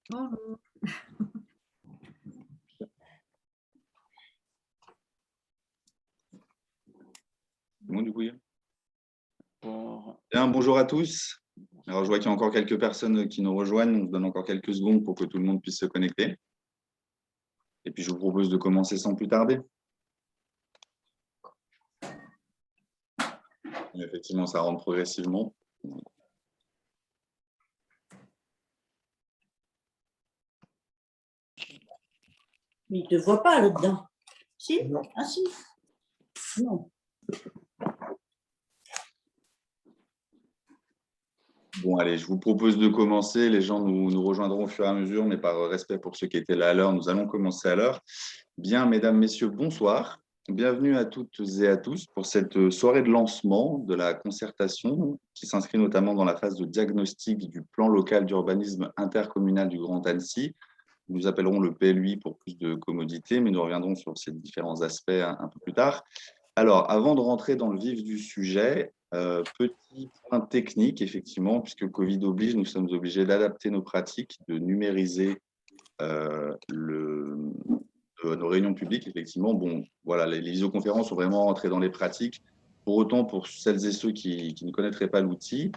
Bonjour. Bon, du coup, bien, bonjour à tous. Alors, je vois qu'il y a encore quelques personnes qui nous rejoignent. On se donne encore quelques secondes pour que tout le monde puisse se connecter. Et puis, je vous propose de commencer sans plus tarder. Effectivement, ça rentre progressivement. Mais il ne te voit pas là-dedans. Si? Non. Ah si. Non. Bon, allez, je vous propose de commencer. Les gens nous rejoindront au fur et à mesure, mais par respect pour ceux qui étaient là à l'heure, nous allons commencer à l'heure. Bien, mesdames, messieurs, bonsoir. Bienvenue à toutes et à tous pour cette soirée de lancement de la concertation qui s'inscrit notamment dans la phase de diagnostic du plan local d'urbanisme intercommunal du Grand Annecy. Nous appellerons le PLUI pour plus de commodité, mais nous reviendrons sur ces différents aspects un peu plus tard. Alors, avant de rentrer dans le vif du sujet, petit point technique, effectivement, puisque Covid oblige, nous sommes obligés d'adapter nos pratiques, de numériser nos réunions publiques. Effectivement, bon, voilà, les visioconférences sont vraiment rentrées dans les pratiques. Pour autant, pour celles et ceux qui ne connaîtraient pas l'outil,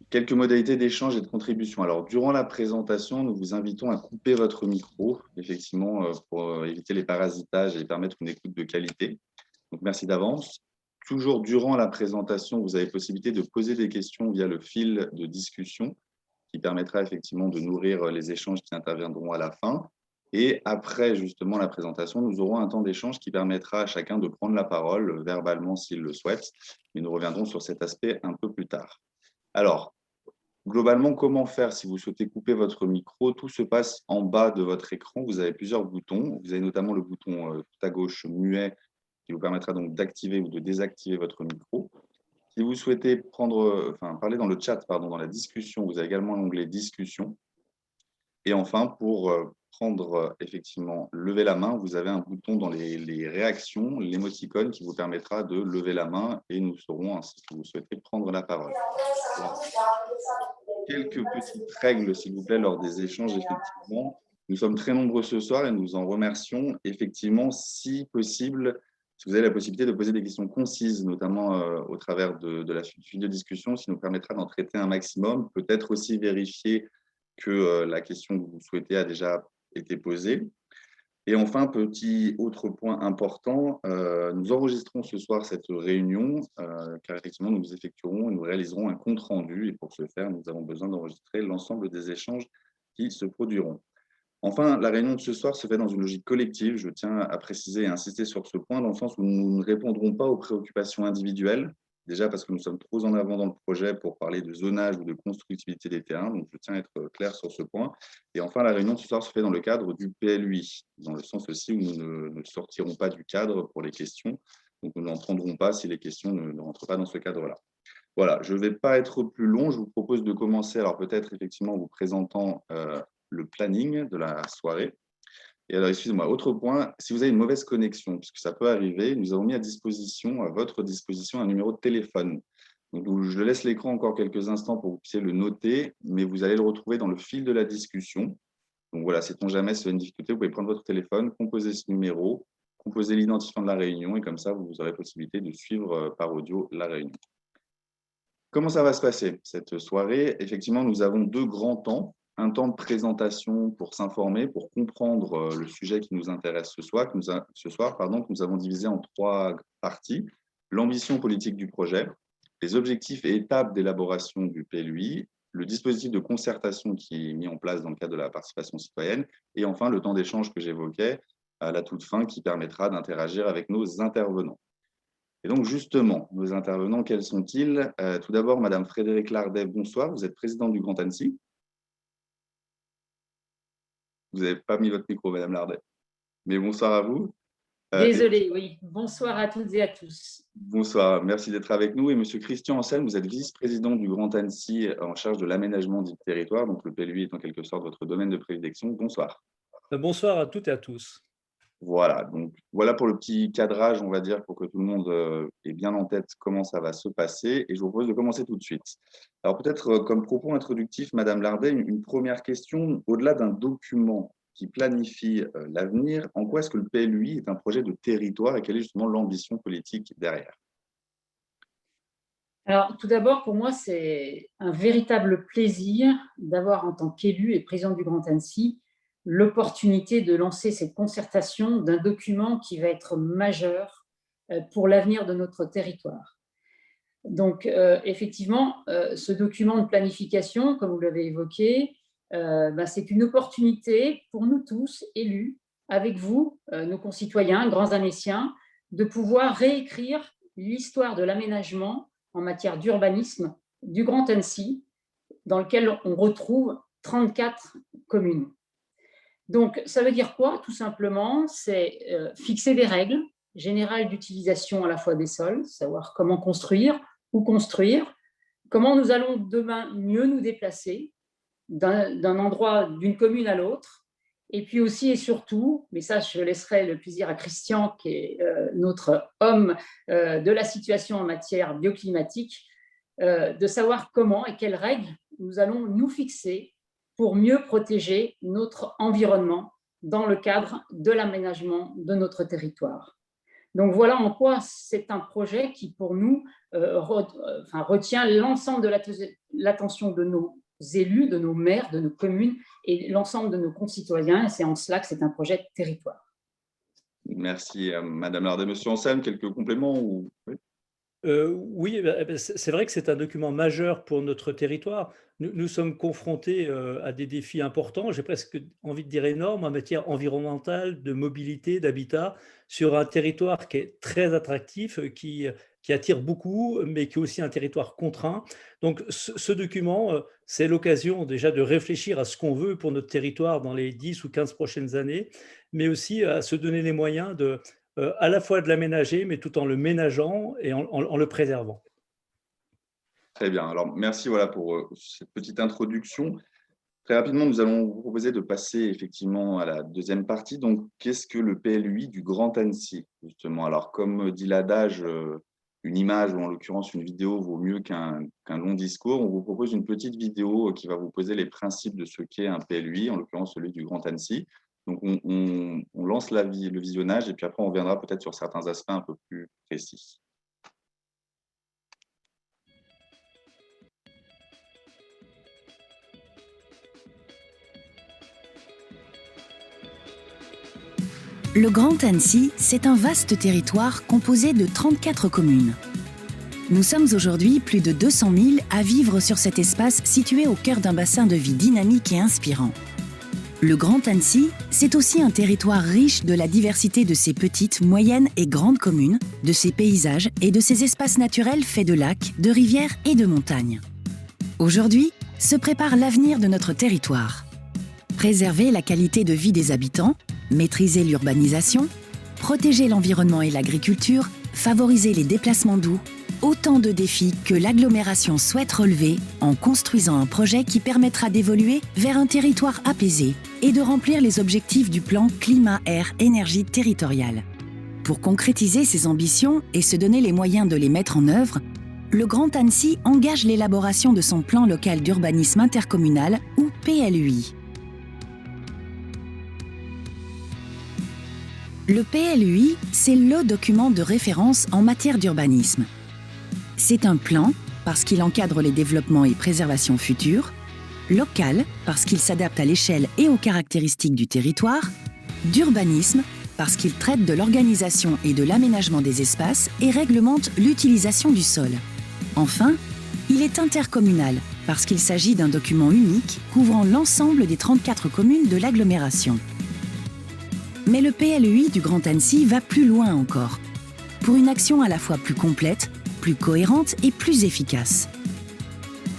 quelques modalités d'échange et de contribution. Alors, durant la présentation, nous vous invitons à couper votre micro, effectivement, pour éviter les parasitages et permettre une écoute de qualité. Donc, merci d'avance. Toujours durant la présentation, vous avez possibilité de poser des questions via le fil de discussion qui permettra effectivement de nourrir les échanges qui interviendront à la fin. Et après justement la présentation, nous aurons un temps d'échange qui permettra à chacun de prendre la parole verbalement s'il le souhaite. Mais nous reviendrons sur cet aspect un peu plus tard. Alors, globalement, comment faire si vous souhaitez couper votre micro? Tout se passe en bas de votre écran. Vous avez plusieurs boutons. Vous avez notamment le bouton tout à gauche muet qui vous permettra donc d'activer ou de désactiver votre micro. Si vous souhaitez parler dans le chat, dans la discussion, vous avez également l'onglet discussion. Et enfin, pour effectivement lever la main, vous avez un bouton dans les réactions, l'émoticône qui vous permettra de lever la main et nous saurons ainsi que vous souhaitez prendre la parole. Alors, quelques petites règles, s'il vous plaît, lors des échanges, effectivement. Nous sommes très nombreux ce soir et nous en remercions. Effectivement, si possible, si vous avez la possibilité de poser des questions concises, notamment au travers de la suite de discussion, ce qui nous permettra d'en traiter un maximum. Peut-être aussi vérifier que la question que vous souhaitez a déjà été posée. Et enfin, petit autre point important, nous enregistrons ce soir cette réunion, car effectivement, nous effectuerons et nous réaliserons un compte-rendu. Et pour ce faire, nous avons besoin d'enregistrer l'ensemble des échanges qui se produiront. Enfin, la réunion de ce soir se fait dans une logique collective. Je tiens à préciser et insister sur ce point, dans le sens où nous ne répondrons pas aux préoccupations individuelles, déjà parce que nous sommes trop en avant dans le projet pour parler de zonage ou de constructibilité des terrains. Donc, je tiens à être clair sur ce point. Et enfin, la réunion de ce soir se fait dans le cadre du PLUI, dans le sens aussi où nous ne sortirons pas du cadre pour les questions. Donc, nous n'en prendrons pas si les questions ne rentrent pas dans ce cadre-là. Voilà, je ne vais pas être plus long. Je vous propose de commencer, alors peut-être effectivement en vous présentant le planning de la soirée. Et alors, excusez-moi, autre point, si vous avez une mauvaise connexion, puisque ça peut arriver, nous avons mis à votre disposition, un numéro de téléphone. Donc, je laisse l'écran encore quelques instants pour que vous puissiez le noter, mais vous allez le retrouver dans le fil de la discussion. Donc voilà, sait-on jamais, si vous avez une difficulté, vous pouvez prendre votre téléphone, composer ce numéro, composer l'identifiant de la réunion, et comme ça, vous aurez possibilité de suivre par audio la réunion. Comment ça va se passer, cette soirée? Effectivement, nous avons deux grands temps. Un temps de présentation pour s'informer, pour comprendre le sujet qui nous intéresse ce soir, que nous avons divisé en trois parties. L'ambition politique du projet, les objectifs et étapes d'élaboration du PLUI, le dispositif de concertation qui est mis en place dans le cadre de la participation citoyenne, et enfin le temps d'échange que j'évoquais à la toute fin qui permettra d'interagir avec nos intervenants. Et donc, justement, nos intervenants, quels sont-ils? Tout d'abord, Madame Frédérique Lardet, bonsoir. Vous êtes présidente du Grand Annecy. Vous n'avez pas mis votre micro, Madame Lardet. Mais bonsoir à vous. Désolée, oui. Bonsoir à toutes et à tous. Bonsoir, merci d'être avec nous. Et Monsieur Christian Anselme, vous êtes vice-président du Grand Annecy en charge de l'aménagement du territoire. Donc, le PLUI est en quelque sorte votre domaine de prédilection. Bonsoir. Bonsoir à toutes et à tous. Voilà, donc voilà pour le petit cadrage, on va dire, pour que tout le monde ait bien en tête comment ça va se passer. Et je vous propose de commencer tout de suite. Alors peut-être comme propos introductif, Madame Lardet, une première question. Au-delà d'un document qui planifie l'avenir, en quoi est-ce que le PLUI est un projet de territoire et quelle est justement l'ambition politique derrière? Alors, tout d'abord, pour moi, c'est un véritable plaisir d'avoir, en tant qu'élu et président du Grand Annecy, l'opportunité de lancer cette concertation d'un document qui va être majeur pour l'avenir de notre territoire. Donc, effectivement, ce document de planification, comme vous l'avez évoqué, c'est une opportunité pour nous tous, élus, avec vous, nos concitoyens, grands Annéciens, de pouvoir réécrire l'histoire de l'aménagement en matière d'urbanisme du Grand Annecy, dans lequel on retrouve 34 communes. Donc, ça veut dire quoi? Tout simplement, c'est fixer des règles générales d'utilisation à la fois des sols, savoir comment construire, où construire, comment nous allons demain mieux nous déplacer d'un endroit, d'une commune à l'autre, et puis aussi et surtout, mais ça je laisserai le plaisir à Christian, qui est notre homme de la situation en matière bioclimatique, de savoir comment et quelles règles nous allons nous fixer pour mieux protéger notre environnement dans le cadre de l'aménagement de notre territoire. Donc voilà en quoi c'est un projet qui, pour nous, retient l'ensemble de l'attention de nos élus, de nos maires, de nos communes et l'ensemble de nos concitoyens. Et c'est en cela que c'est un projet de territoire. Merci, Madame Lardet. Monsieur Anselme, quelques compléments ou... Oui. Oui, c'est vrai que c'est un document majeur pour notre territoire. Nous sommes confrontés à des défis importants, j'ai presque envie de dire énormes, en matière environnementale, de mobilité, d'habitat, sur un territoire qui est très attractif, qui attire beaucoup, mais qui est aussi un territoire contraint. Donc ce document, c'est l'occasion déjà de réfléchir à ce qu'on veut pour notre territoire dans les 10 ou 15 prochaines années, mais aussi à se donner les moyens à la fois de l'aménager, mais tout en le ménageant et en le préservant. Très bien. Alors, merci voilà, pour cette petite introduction. Très rapidement, nous allons vous proposer de passer effectivement à la deuxième partie. Donc, qu'est-ce que le PLUI du Grand Annecy, justement? Alors, comme dit l'adage, une image ou en l'occurrence une vidéo vaut mieux qu'un long discours. On vous propose une petite vidéo qui va vous poser les principes de ce qu'est un PLUI, en l'occurrence celui du Grand Annecy. Donc, on lance le visionnage et puis après, on reviendra peut-être sur certains aspects un peu plus précis. Le Grand Annecy, c'est un vaste territoire composé de 34 communes. Nous sommes aujourd'hui plus de 200 000 à vivre sur cet espace situé au cœur d'un bassin de vie dynamique et inspirant. Le Grand Annecy, c'est aussi un territoire riche de la diversité de ses petites, moyennes et grandes communes, de ses paysages et de ses espaces naturels faits de lacs, de rivières et de montagnes. Aujourd'hui, se prépare l'avenir de notre territoire. Préserver la qualité de vie des habitants, maîtriser l'urbanisation, protéger l'environnement et l'agriculture, favoriser les déplacements doux, autant de défis que l'agglomération souhaite relever en construisant un projet qui permettra d'évoluer vers un territoire apaisé et de remplir les objectifs du plan climat-air-énergie territorial. Pour concrétiser ces ambitions et se donner les moyens de les mettre en œuvre, le Grand Annecy engage l'élaboration de son plan local d'urbanisme intercommunal ou PLUI. Le PLUI, c'est le document de référence en matière d'urbanisme. C'est un plan parce qu'il encadre les développements et préservations futures, local parce qu'il s'adapte à l'échelle et aux caractéristiques du territoire, d'urbanisme parce qu'il traite de l'organisation et de l'aménagement des espaces et réglemente l'utilisation du sol. Enfin, il est intercommunal parce qu'il s'agit d'un document unique couvrant l'ensemble des 34 communes de l'agglomération. Mais le PLUI du Grand Annecy va plus loin encore, pour une action à la fois plus complète, plus cohérente et plus efficace.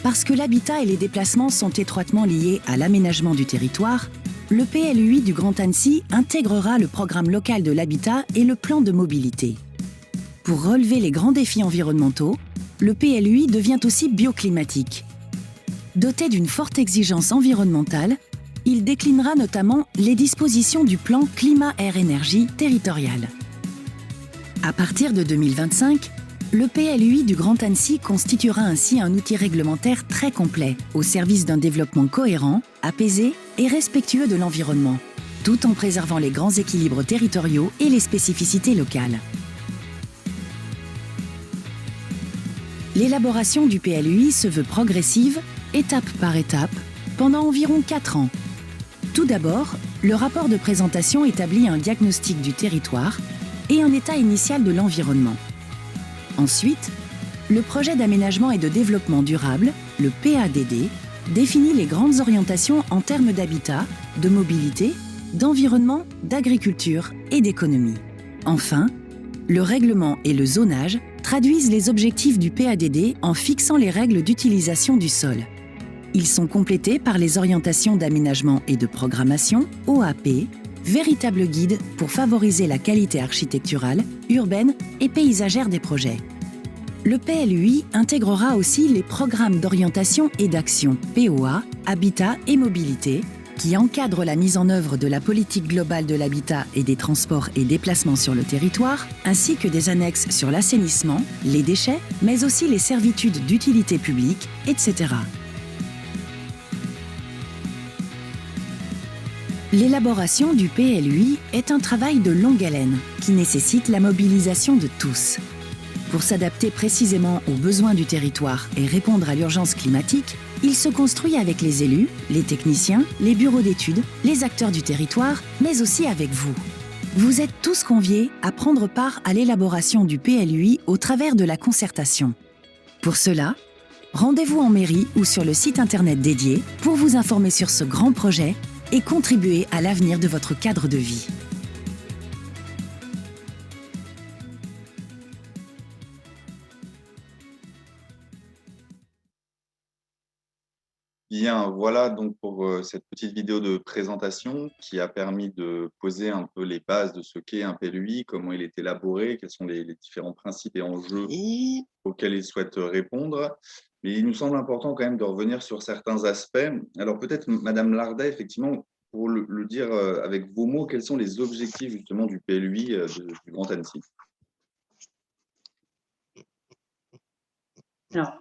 Parce que l'habitat et les déplacements sont étroitement liés à l'aménagement du territoire, le PLUI du Grand Annecy intégrera le programme local de l'habitat et le plan de mobilité. Pour relever les grands défis environnementaux, le PLUI devient aussi bioclimatique. Doté d'une forte exigence environnementale, il déclinera notamment les dispositions du plan climat-air-énergie territorial. À partir de 2025, le PLUI du Grand Annecy constituera ainsi un outil réglementaire très complet, au service d'un développement cohérent, apaisé et respectueux de l'environnement, tout en préservant les grands équilibres territoriaux et les spécificités locales. L'élaboration du PLUI se veut progressive, étape par étape, pendant environ 4 ans. Tout d'abord, le rapport de présentation établit un diagnostic du territoire et un état initial de l'environnement. Ensuite, le projet d'aménagement et de développement durable, le PADD, définit les grandes orientations en termes d'habitat, de mobilité, d'environnement, d'agriculture et d'économie. Enfin, le règlement et le zonage traduisent les objectifs du PADD en fixant les règles d'utilisation du sol. Ils sont complétés par les orientations d'aménagement et de programmation, OAP, véritable guide pour favoriser la qualité architecturale, urbaine et paysagère des projets. Le PLUI intégrera aussi les programmes d'orientation et d'action, POA, Habitat et Mobilité, qui encadrent la mise en œuvre de la politique globale de l'habitat et des transports et déplacements sur le territoire, ainsi que des annexes sur l'assainissement, les déchets, mais aussi les servitudes d'utilité publique, etc. L'élaboration du PLUI est un travail de longue haleine qui nécessite la mobilisation de tous. Pour s'adapter précisément aux besoins du territoire et répondre à l'urgence climatique, il se construit avec les élus, les techniciens, les bureaux d'études, les acteurs du territoire, mais aussi avec vous. Vous êtes tous conviés à prendre part à l'élaboration du PLUI au travers de la concertation. Pour cela, rendez-vous en mairie ou sur le site internet dédié pour vous informer sur ce grand projet et contribuer à l'avenir de votre cadre de vie. Bien, voilà donc pour cette petite vidéo de présentation qui a permis de poser un peu les bases de ce qu'est un PLUI, comment il est élaboré, quels sont les différents principes et enjeux auxquels il souhaite répondre. Mais il nous semble important quand même de revenir sur certains aspects. Alors peut-être, Madame Lardet, effectivement, pour le dire avec vos mots, quels sont les objectifs justement du PLUI du Grand Annecy? Alors,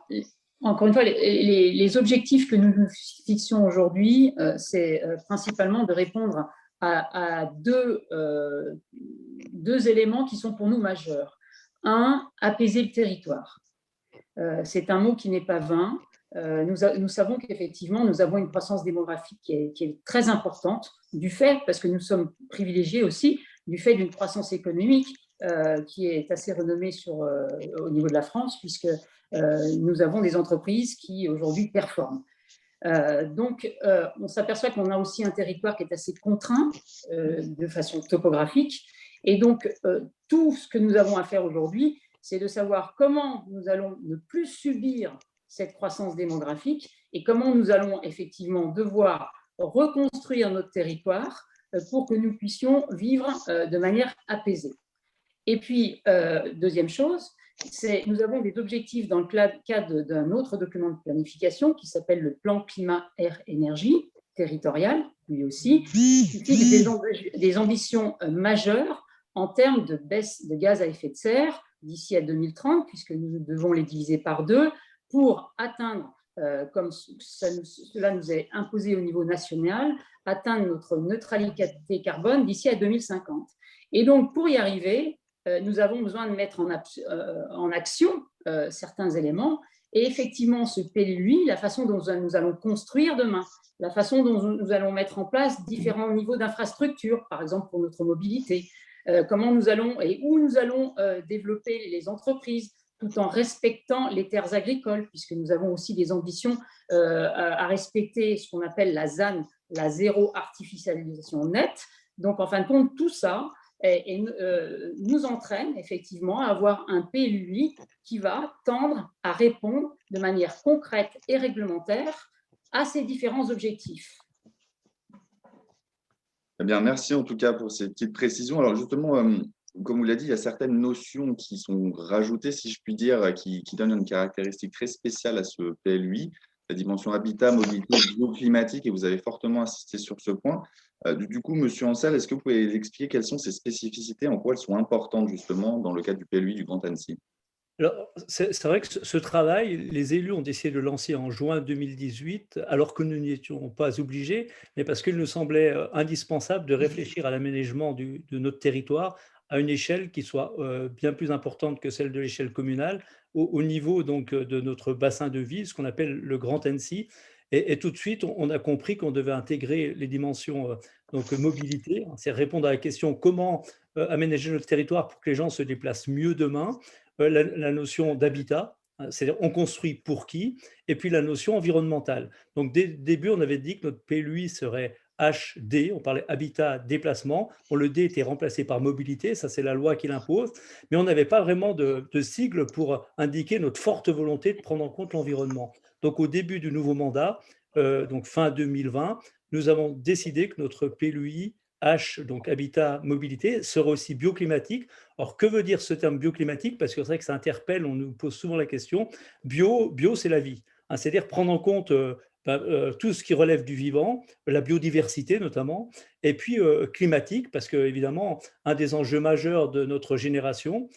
encore une fois, les objectifs que nous nous fixons aujourd'hui, c'est principalement de répondre à deux éléments qui sont pour nous majeurs. Un, apaiser le territoire. C'est un mot qui n'est pas vain. Nous savons qu'effectivement, nous avons une croissance démographique qui est très importante, du fait, parce que nous sommes privilégiés aussi, du fait d'une croissance économique qui est assez renommée au niveau de la France, puisque nous avons des entreprises qui aujourd'hui performent. Donc, on s'aperçoit qu'on a aussi un territoire qui est assez contraint de façon topographique. Et donc, tout ce que nous avons à faire aujourd'hui, c'est de savoir comment nous allons ne plus subir cette croissance démographique et comment nous allons effectivement devoir reconstruire notre territoire pour que nous puissions vivre de manière apaisée. Et puis, deuxième chose, nous avons des objectifs dans le cadre d'un autre document de planification qui s'appelle le plan climat-air-énergie territorial, lui aussi, qui fixe des ambitions majeures en termes de baisse de gaz à effet de serre d'ici à 2030, puisque nous devons les diviser par 2 pour atteindre, comme cela nous est imposé au niveau national, atteindre notre neutralité carbone d'ici à 2050. Et donc, pour y arriver, nous avons besoin de mettre en action certains éléments. Et effectivement, ce PLUI, la façon dont nous allons construire demain, la façon dont nous allons mettre en place différents niveaux d'infrastructures, par exemple pour notre mobilité, comment nous allons et où nous allons développer les entreprises, tout en respectant les terres agricoles, puisque nous avons aussi des ambitions à respecter ce qu'on appelle la ZAN, la zéro artificialisation nette. Donc, en fin de compte, tout ça nous entraîne effectivement à avoir un PLUI qui va tendre à répondre de manière concrète et réglementaire à ces différents objectifs. Eh bien, merci en tout cas pour ces petites précisions. Alors justement, comme vous l'avez dit, il y a certaines notions qui sont rajoutées, si je puis dire, qui donnent une caractéristique très spéciale à ce PLUI. la dimension habitat, mobilité, bioclimatique, et vous avez fortement insisté sur ce point. Du coup, Monsieur Ancel, est-ce que vous pouvez expliquer quelles sont ces spécificités, en quoi elles sont importantes justement dans le cadre du PLUI du Grand Annecy? Alors, c'est vrai que ce travail, les élus ont décidé de le lancer en juin 2018, alors que nous n'y étions pas obligés, mais parce qu'il nous semblait indispensable de réfléchir à l'aménagement de notre territoire à une échelle qui soit bien plus importante que celle de l'échelle communale, au niveau donc de notre bassin de vie, ce qu'on appelle le Grand Annecy. Et tout de suite, on a compris qu'on devait intégrer les dimensions donc mobilité, hein, c'est répondre à la question comment aménager notre territoire pour que les gens se déplacent mieux demain, la notion d'habitat, hein, c'est-à-dire on construit pour qui, et puis la notion environnementale. Donc dès le début, on avait dit que notre PLUI serait HD, on parlait habitat, déplacement. Bon, le D était remplacé par mobilité, ça c'est la loi qui l'impose, mais on n'avait pas vraiment de sigle pour indiquer notre forte volonté de prendre en compte l'environnement. Donc au début du nouveau mandat, donc fin 2020, nous avons décidé que notre PLUI H, donc habitat, mobilité, sera aussi bioclimatique. Alors, que veut dire ce terme bioclimatique? Parce que c'est vrai que ça interpelle, on nous pose souvent la question. Bio, c'est la vie, hein, c'est-à-dire prendre en compte tout ce qui relève du vivant, la biodiversité notamment, et puis climatique, parce que évidemment, un des enjeux majeurs de notre génération,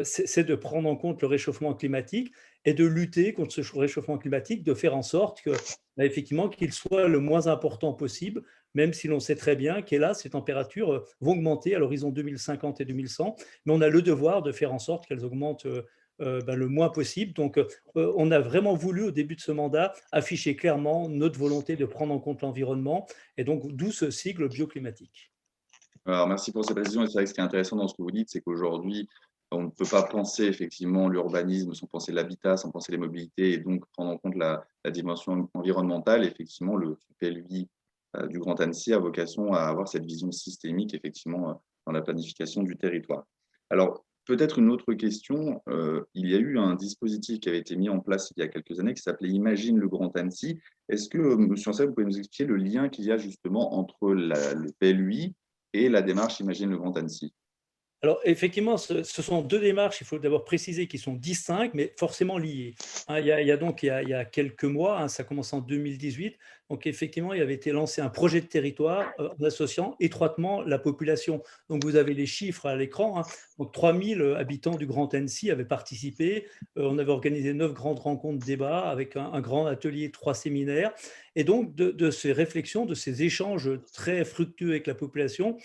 c'est de prendre en compte le réchauffement climatique et de lutter contre ce réchauffement climatique, de faire en sorte que, effectivement, qu'il soit le moins important possible, même si l'on sait très bien qu'hélas, ces températures vont augmenter à l'horizon 2050 et 2100, mais on a le devoir de faire en sorte qu'elles augmentent le moins possible. Donc, on a vraiment voulu, au début de ce mandat, afficher clairement notre volonté de prendre en compte l'environnement, et donc d'où ce sigle bioclimatique. Alors, merci pour ces précisions. Et c'est vrai que ce qui est intéressant dans ce que vous dites, c'est qu'aujourd'hui, on ne peut pas penser effectivement l'urbanisme sans penser l'habitat, sans penser les mobilités, et donc prendre en compte la dimension environnementale. Effectivement, le PLUI du Grand Annecy a vocation à avoir cette vision systémique, effectivement, dans la planification du territoire. Alors, peut-être une autre question. Il y a eu un dispositif qui avait été mis en place il y a quelques années qui s'appelait Imagine le Grand Annecy. Est-ce que, Monsieur Ancel, vous pouvez nous expliquer le lien qu'il y a justement entre le PLUI et la démarche Imagine le Grand Annecy? Alors, effectivement, ce sont deux démarches, il faut d'abord préciser, qui sont distinctes, mais forcément liées. Hein, il y a quelques mois, hein, ça commence en 2018, donc effectivement, il avait été lancé un projet de territoire en associant étroitement la population. Donc, vous avez les chiffres à l'écran, hein. Donc, 3000 habitants du Grand Annecy avaient participé. On avait organisé 9 grandes rencontres débats avec un grand atelier, 3 séminaires. Et donc, de ces réflexions, de ces échanges très fructueux avec la population,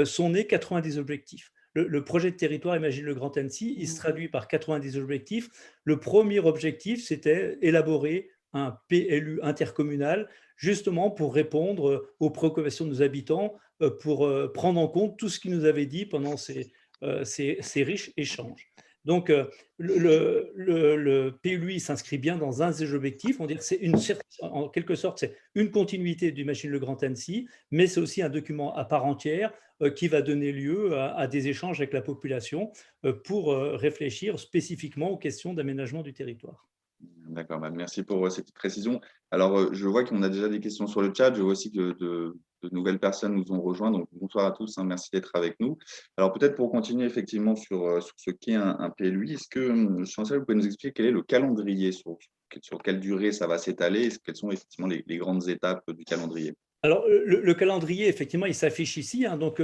sont nés 90 objectifs. Le projet de territoire Imagine le Grand Annecy, il se traduit par 90 objectifs. Le premier objectif, c'était élaborer un PLU intercommunal, justement pour répondre aux préoccupations de nos habitants, pour prendre en compte tout ce qu'ils nous avaient dit pendant ces riches échanges. Donc, le PLUI s'inscrit bien dans un des objectifs. On dit que c'est en quelque sorte, c'est une continuité d'Imagine le Grand Annecy, mais c'est aussi un document à part entière qui va donner lieu à des échanges avec la population pour réfléchir spécifiquement aux questions d'aménagement du territoire. D'accord, merci pour ces petites précisions. Alors, je vois qu'on a déjà des questions sur le chat. Je vois aussi que de nouvelles personnes nous ont rejoints. Donc, bonsoir à tous, hein, merci d'être avec nous. Alors, peut-être pour continuer effectivement sur ce qu'est un PLUI, est-ce que, Chancel, vous pouvez nous expliquer quel est le calendrier, sur quelle durée ça va s'étaler, et quelles sont effectivement les grandes étapes du calendrier? Alors, le calendrier, effectivement, il s'affiche ici, hein. Donc,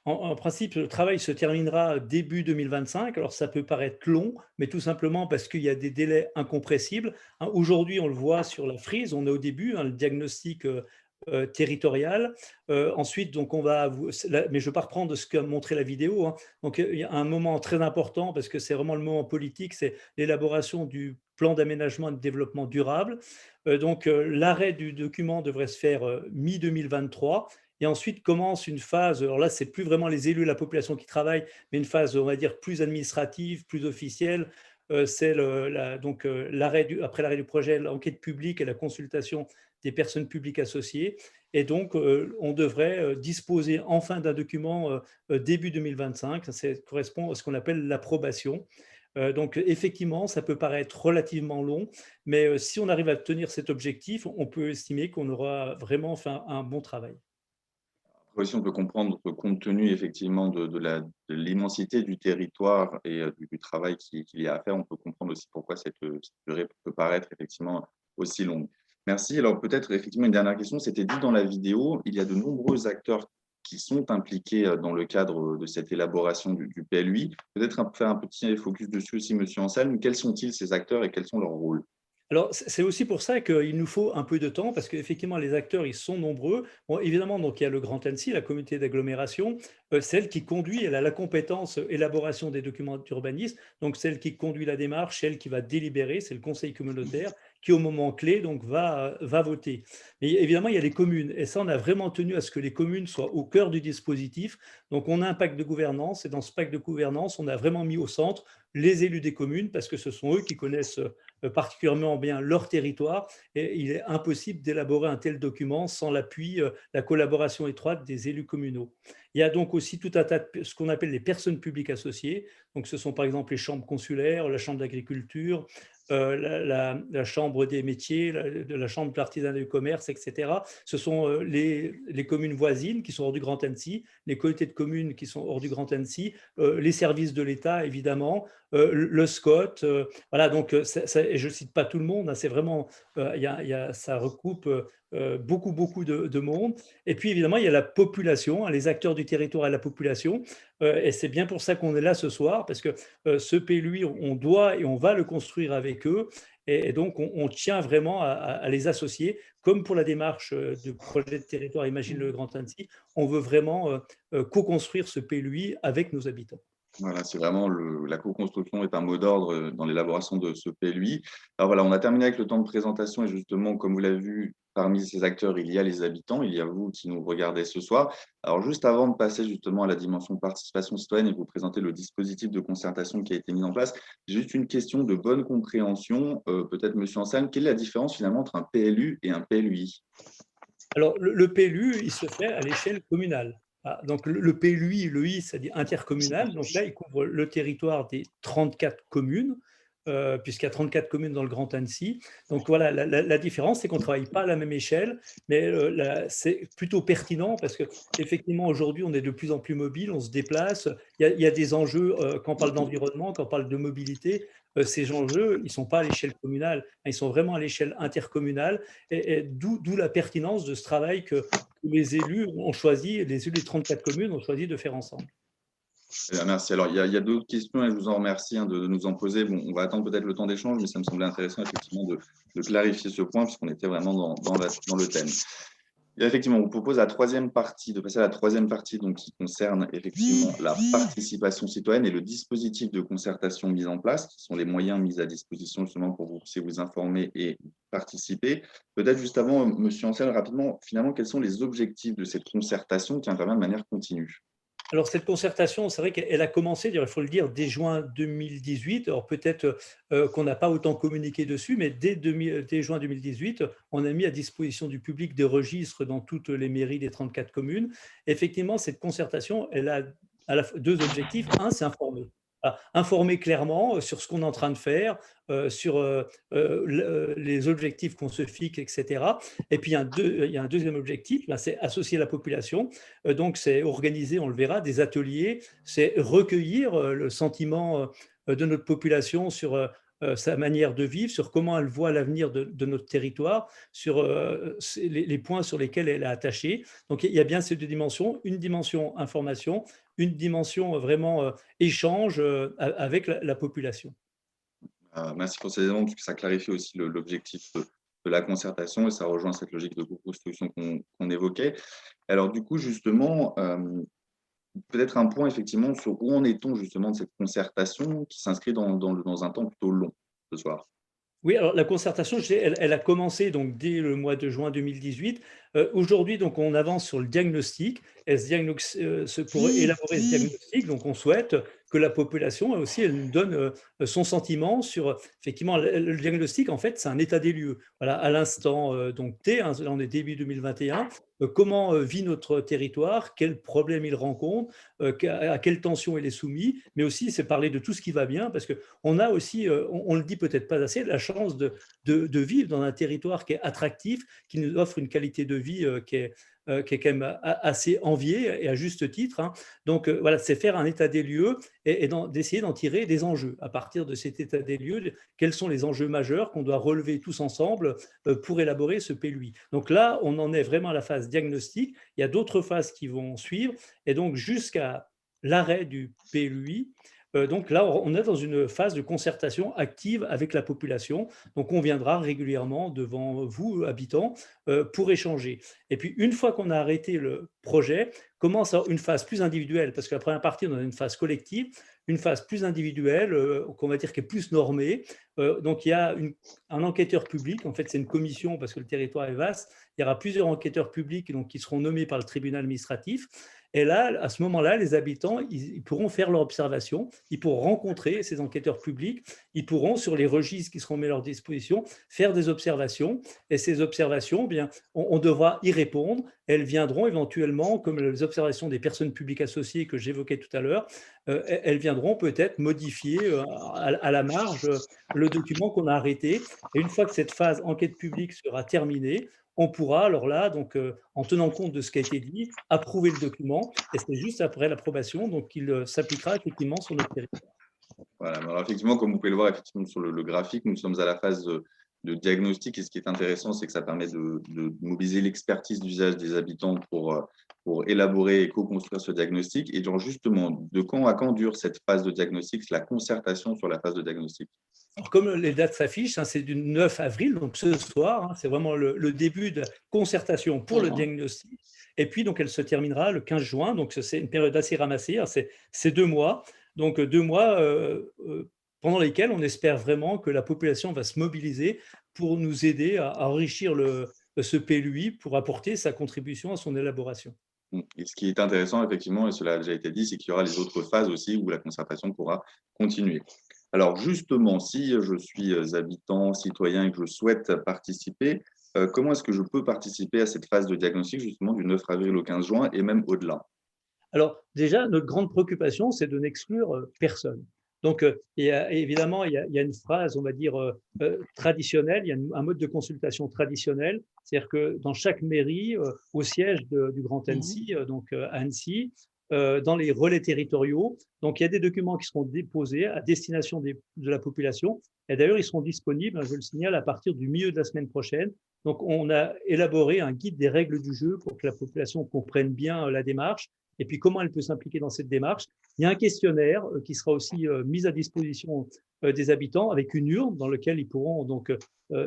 en principe, le travail se terminera début 2025. Alors, ça peut paraître long, mais tout simplement parce qu'il y a des délais incompressibles, hein. Aujourd'hui, on le voit sur la frise, on est au début, hein, le diagnostic territorial. Ensuite, donc, mais je ne vais pas reprendre ce qu'a montré la vidéo, hein. Donc, il y a un moment très important, parce que c'est vraiment le moment politique, c'est l'élaboration du plan d'aménagement et de développement durable. Donc, l'arrêt du document devrait se faire mi-2023. Et ensuite commence une phase, alors là, c'est plus vraiment les élus et la population qui travaillent, mais une phase, on va dire, plus administrative, plus officielle. C'est après l'arrêt du projet, l'enquête publique et la consultation des personnes publiques associées. Et donc, on devrait disposer enfin d'un document début 2025. Ça correspond à ce qu'on appelle l'approbation. Donc, effectivement, ça peut paraître relativement long, mais si on arrive à tenir cet objectif, on peut estimer qu'on aura vraiment fait un bon travail. Après aussi, on peut comprendre, compte tenu effectivement de l'immensité du territoire et du travail qu'il y a à faire, on peut comprendre aussi pourquoi cette durée peut paraître effectivement aussi longue. Merci. Alors peut-être effectivement une dernière question, c'était dit dans la vidéo, il y a de nombreux acteurs qui sont impliqués dans le cadre de cette élaboration du PLUI. Peut-être faire un petit focus dessus aussi, Monsieur Anselme. Quels sont-ils ces acteurs et quels sont leurs rôles? Alors, c'est aussi pour ça qu'il nous faut un peu de temps, parce qu'effectivement, les acteurs, ils sont nombreux. Bon, évidemment, donc, il y a le Grand Annecy, la communauté d'agglomération, celle qui conduit, elle a la compétence élaboration des documents d'urbanisme, donc celle qui conduit la démarche, celle qui va délibérer, c'est le conseil communautaire, qui au moment clé donc, va voter. Mais évidemment, il y a les communes, et ça, on a vraiment tenu à ce que les communes soient au cœur du dispositif. Donc, on a un pacte de gouvernance, et dans ce pacte de gouvernance, on a vraiment mis au centre les élus des communes, parce que ce sont eux qui connaissent particulièrement bien leur territoire, et il est impossible d'élaborer un tel document sans l'appui, la collaboration étroite des élus communaux. Il y a donc aussi tout un tas de ce qu'on appelle les personnes publiques associées. Donc, ce sont par exemple les chambres consulaires, la chambre d'agriculture, la chambre des métiers, la chambre de l'artisanat et du commerce, etc. Ce sont les communes voisines qui sont hors du Grand Annecy, les communautés de communes qui sont hors du Grand Annecy, les services de l'État, évidemment, le SCOT. Voilà, donc et je ne cite pas tout le monde, hein, c'est vraiment, ça recoupe beaucoup de monde. Et puis, évidemment, il y a la population, hein, les acteurs du territoire et la population. Et c'est bien pour ça qu'on est là ce soir, parce que ce PLUI, on doit et on va le construire avec eux. Et donc, on tient vraiment à les associer, comme pour la démarche du projet de territoire Imagine le Grand Annecy. On veut vraiment co-construire ce PLUI avec nos habitants. Voilà, c'est vraiment la co-construction est un mot d'ordre dans l'élaboration de ce PLUI. Alors voilà, on a terminé avec le temps de présentation et justement, comme vous l'avez vu, parmi ces acteurs, il y a les habitants, il y a vous qui nous regardez ce soir. Alors juste avant de passer justement à la dimension participation citoyenne et vous présenter le dispositif de concertation qui a été mis en place, j'ai juste une question de bonne compréhension. Peut-être, Monsieur Anselme, quelle est la différence finalement entre un PLU et un PLUI? Alors, le PLU, il se fait à l'échelle communale. Ah, donc, le PLUI, le I, c'est-à-dire intercommunal. Donc là, il couvre le territoire des 34 communes, puisqu'il y a 34 communes dans le Grand Annecy. Donc voilà, la différence, c'est qu'on ne travaille pas à la même échelle, mais c'est plutôt pertinent parce qu'effectivement, aujourd'hui, on est de plus en plus mobile, on se déplace. Il y a des enjeux, quand on parle d'environnement, quand on parle de mobilité, ces enjeux, ils ne sont pas à l'échelle communale, ils sont vraiment à l'échelle intercommunale, et d'où la pertinence de ce travail que les élus ont choisi, les élus des 34 communes ont choisi de faire ensemble. Merci. Alors, il y a d'autres questions et je vous en remercie de nous en poser. Bon, on va attendre peut-être le temps d'échange, mais ça me semblait intéressant effectivement de clarifier ce point puisqu'on était vraiment dans le thème. Et effectivement, on vous propose de passer à la troisième partie donc, qui concerne effectivement la participation citoyenne et le dispositif de concertation mis en place, qui sont les moyens mis à disposition justement pour que vous puissiez vous informer et participer. Peut-être juste avant, Monsieur Anselme, rapidement, finalement, quels sont les objectifs de cette concertation qui intervient de manière continue? Alors, cette concertation, c'est vrai qu'elle a commencé, il faut le dire, dès juin 2018. Alors, peut-être qu'on n'a pas autant communiqué dessus, mais dès juin 2018, on a mis à disposition du public des registres dans toutes les mairies des 34 communes. Effectivement, cette concertation, elle a deux objectifs. Un, c'est informer. Informer clairement sur ce qu'on est en train de faire, sur les objectifs qu'on se fixe, etc. Et puis, il y a un deuxième objectif, c'est associer la population. Donc, c'est organiser, on le verra, des ateliers, c'est recueillir le sentiment de notre population sur sa manière de vivre, sur comment elle voit l'avenir de notre territoire, sur les points sur lesquels elle est attachée. Donc, il y a bien ces deux dimensions, une dimension information, une dimension vraiment échange avec la population. Merci pour ces éléments, puisque ça clarifie aussi l'objectif de la concertation et ça rejoint cette logique de co-construction qu'on évoquait. Alors du coup, justement, peut-être un point effectivement sur où en est-on justement de cette concertation qui s'inscrit dans un temps plutôt long ce soir. Oui, alors la concertation, elle a commencé donc dès le mois de juin 2018. Aujourd'hui, donc, on avance sur le diagnostic. Pour élaborer ce diagnostic, donc, on souhaite que la population aussi, elle nous donne son sentiment sur effectivement le diagnostic. En fait, c'est un état des lieux. Voilà, à l'instant donc T, hein, là on est début 2021. Comment vit notre territoire, quels problèmes il rencontre, à quelle tension il est soumis, mais aussi c'est parler de tout ce qui va bien, parce qu'on a aussi, on le dit peut-être pas assez, la chance de vivre dans un territoire qui est attractif, qui nous offre une qualité de vie qui est qui est quand même assez envié, et à juste titre, hein. Donc voilà, c'est faire un état des lieux et d'essayer d'en tirer des enjeux. À partir de cet état des lieux, quels sont les enjeux majeurs qu'on doit relever tous ensemble pour élaborer ce PLUI. Donc là, on en est vraiment à la phase diagnostic. Il y a d'autres phases qui vont suivre, et donc jusqu'à l'arrêt du PLUI, donc là, on est dans une phase de concertation active avec la population. Donc, on viendra régulièrement devant vous, habitants, pour échanger. Et puis, une fois qu'on a arrêté le projet, commence une phase plus individuelle, parce que la première partie, on a une phase collective, une phase plus individuelle, qu'on va dire qui est plus normée. Donc, il y a un enquêteur public. En fait, c'est une commission, parce que le territoire est vaste. Il y aura plusieurs enquêteurs publics donc, qui seront nommés par le tribunal administratif. Et là, à ce moment-là, les habitants, ils pourront faire leur observation, ils pourront rencontrer ces enquêteurs publics, ils pourront, sur les registres qui seront mis à leur disposition, faire des observations. Et ces observations, eh bien, on devra y répondre. Elles viendront éventuellement, comme les observations des personnes publiques associées que j'évoquais tout à l'heure, elles viendront peut-être modifier à la marge le document qu'on a arrêté. Et une fois que cette phase enquête publique sera terminée, on pourra, alors là, donc, en tenant compte de ce qui a été dit, approuver le document, et c'est juste après l'approbation donc il s'appliquera effectivement sur notre territoire. Voilà. Alors effectivement, comme vous pouvez le voir effectivement, sur le graphique, nous sommes à la phase de diagnostic, et ce qui est intéressant, c'est que ça permet de mobiliser l'expertise d'usage des habitants pour élaborer et co-construire ce diagnostic. Et genre justement, de quand à quand dure cette phase de diagnostic, la concertation sur la phase de diagnostic? Alors, comme les dates s'affichent, hein, c'est du 9 avril, donc ce soir, hein, c'est vraiment le début de la concertation pour le diagnostic. Et puis, donc, elle se terminera le 15 juin, donc c'est une période assez ramassée, hein, c'est 2 mois. Donc, 2 mois pendant lesquels on espère vraiment que la population va se mobiliser pour nous aider à enrichir ce PLUI pour apporter sa contribution à son élaboration. Et ce qui est intéressant, effectivement, et cela a déjà été dit, c'est qu'il y aura les autres phases aussi où la concertation pourra continuer. Alors justement, si je suis habitant, citoyen et que je souhaite participer, comment est-ce que je peux participer à cette phase de diagnostic justement du 9 avril au 15 juin et même au-delà? Alors déjà, notre grande préoccupation, c'est de n'exclure personne. Donc, évidemment, il y a une phrase, on va dire, traditionnelle, il y a un mode de consultation traditionnel, c'est-à-dire que dans chaque mairie, au siège du Grand Annecy, donc à Annecy, dans les relais territoriaux, donc il y a des documents qui seront déposés à destination de la population, et d'ailleurs, ils seront disponibles, je le signale, à partir du milieu de la semaine prochaine. Donc, on a élaboré un guide des règles du jeu pour que la population comprenne bien la démarche, et puis comment elle peut s'impliquer dans cette démarche. Il y a un questionnaire qui sera aussi mis à disposition des habitants avec une urne dans laquelle ils pourront donc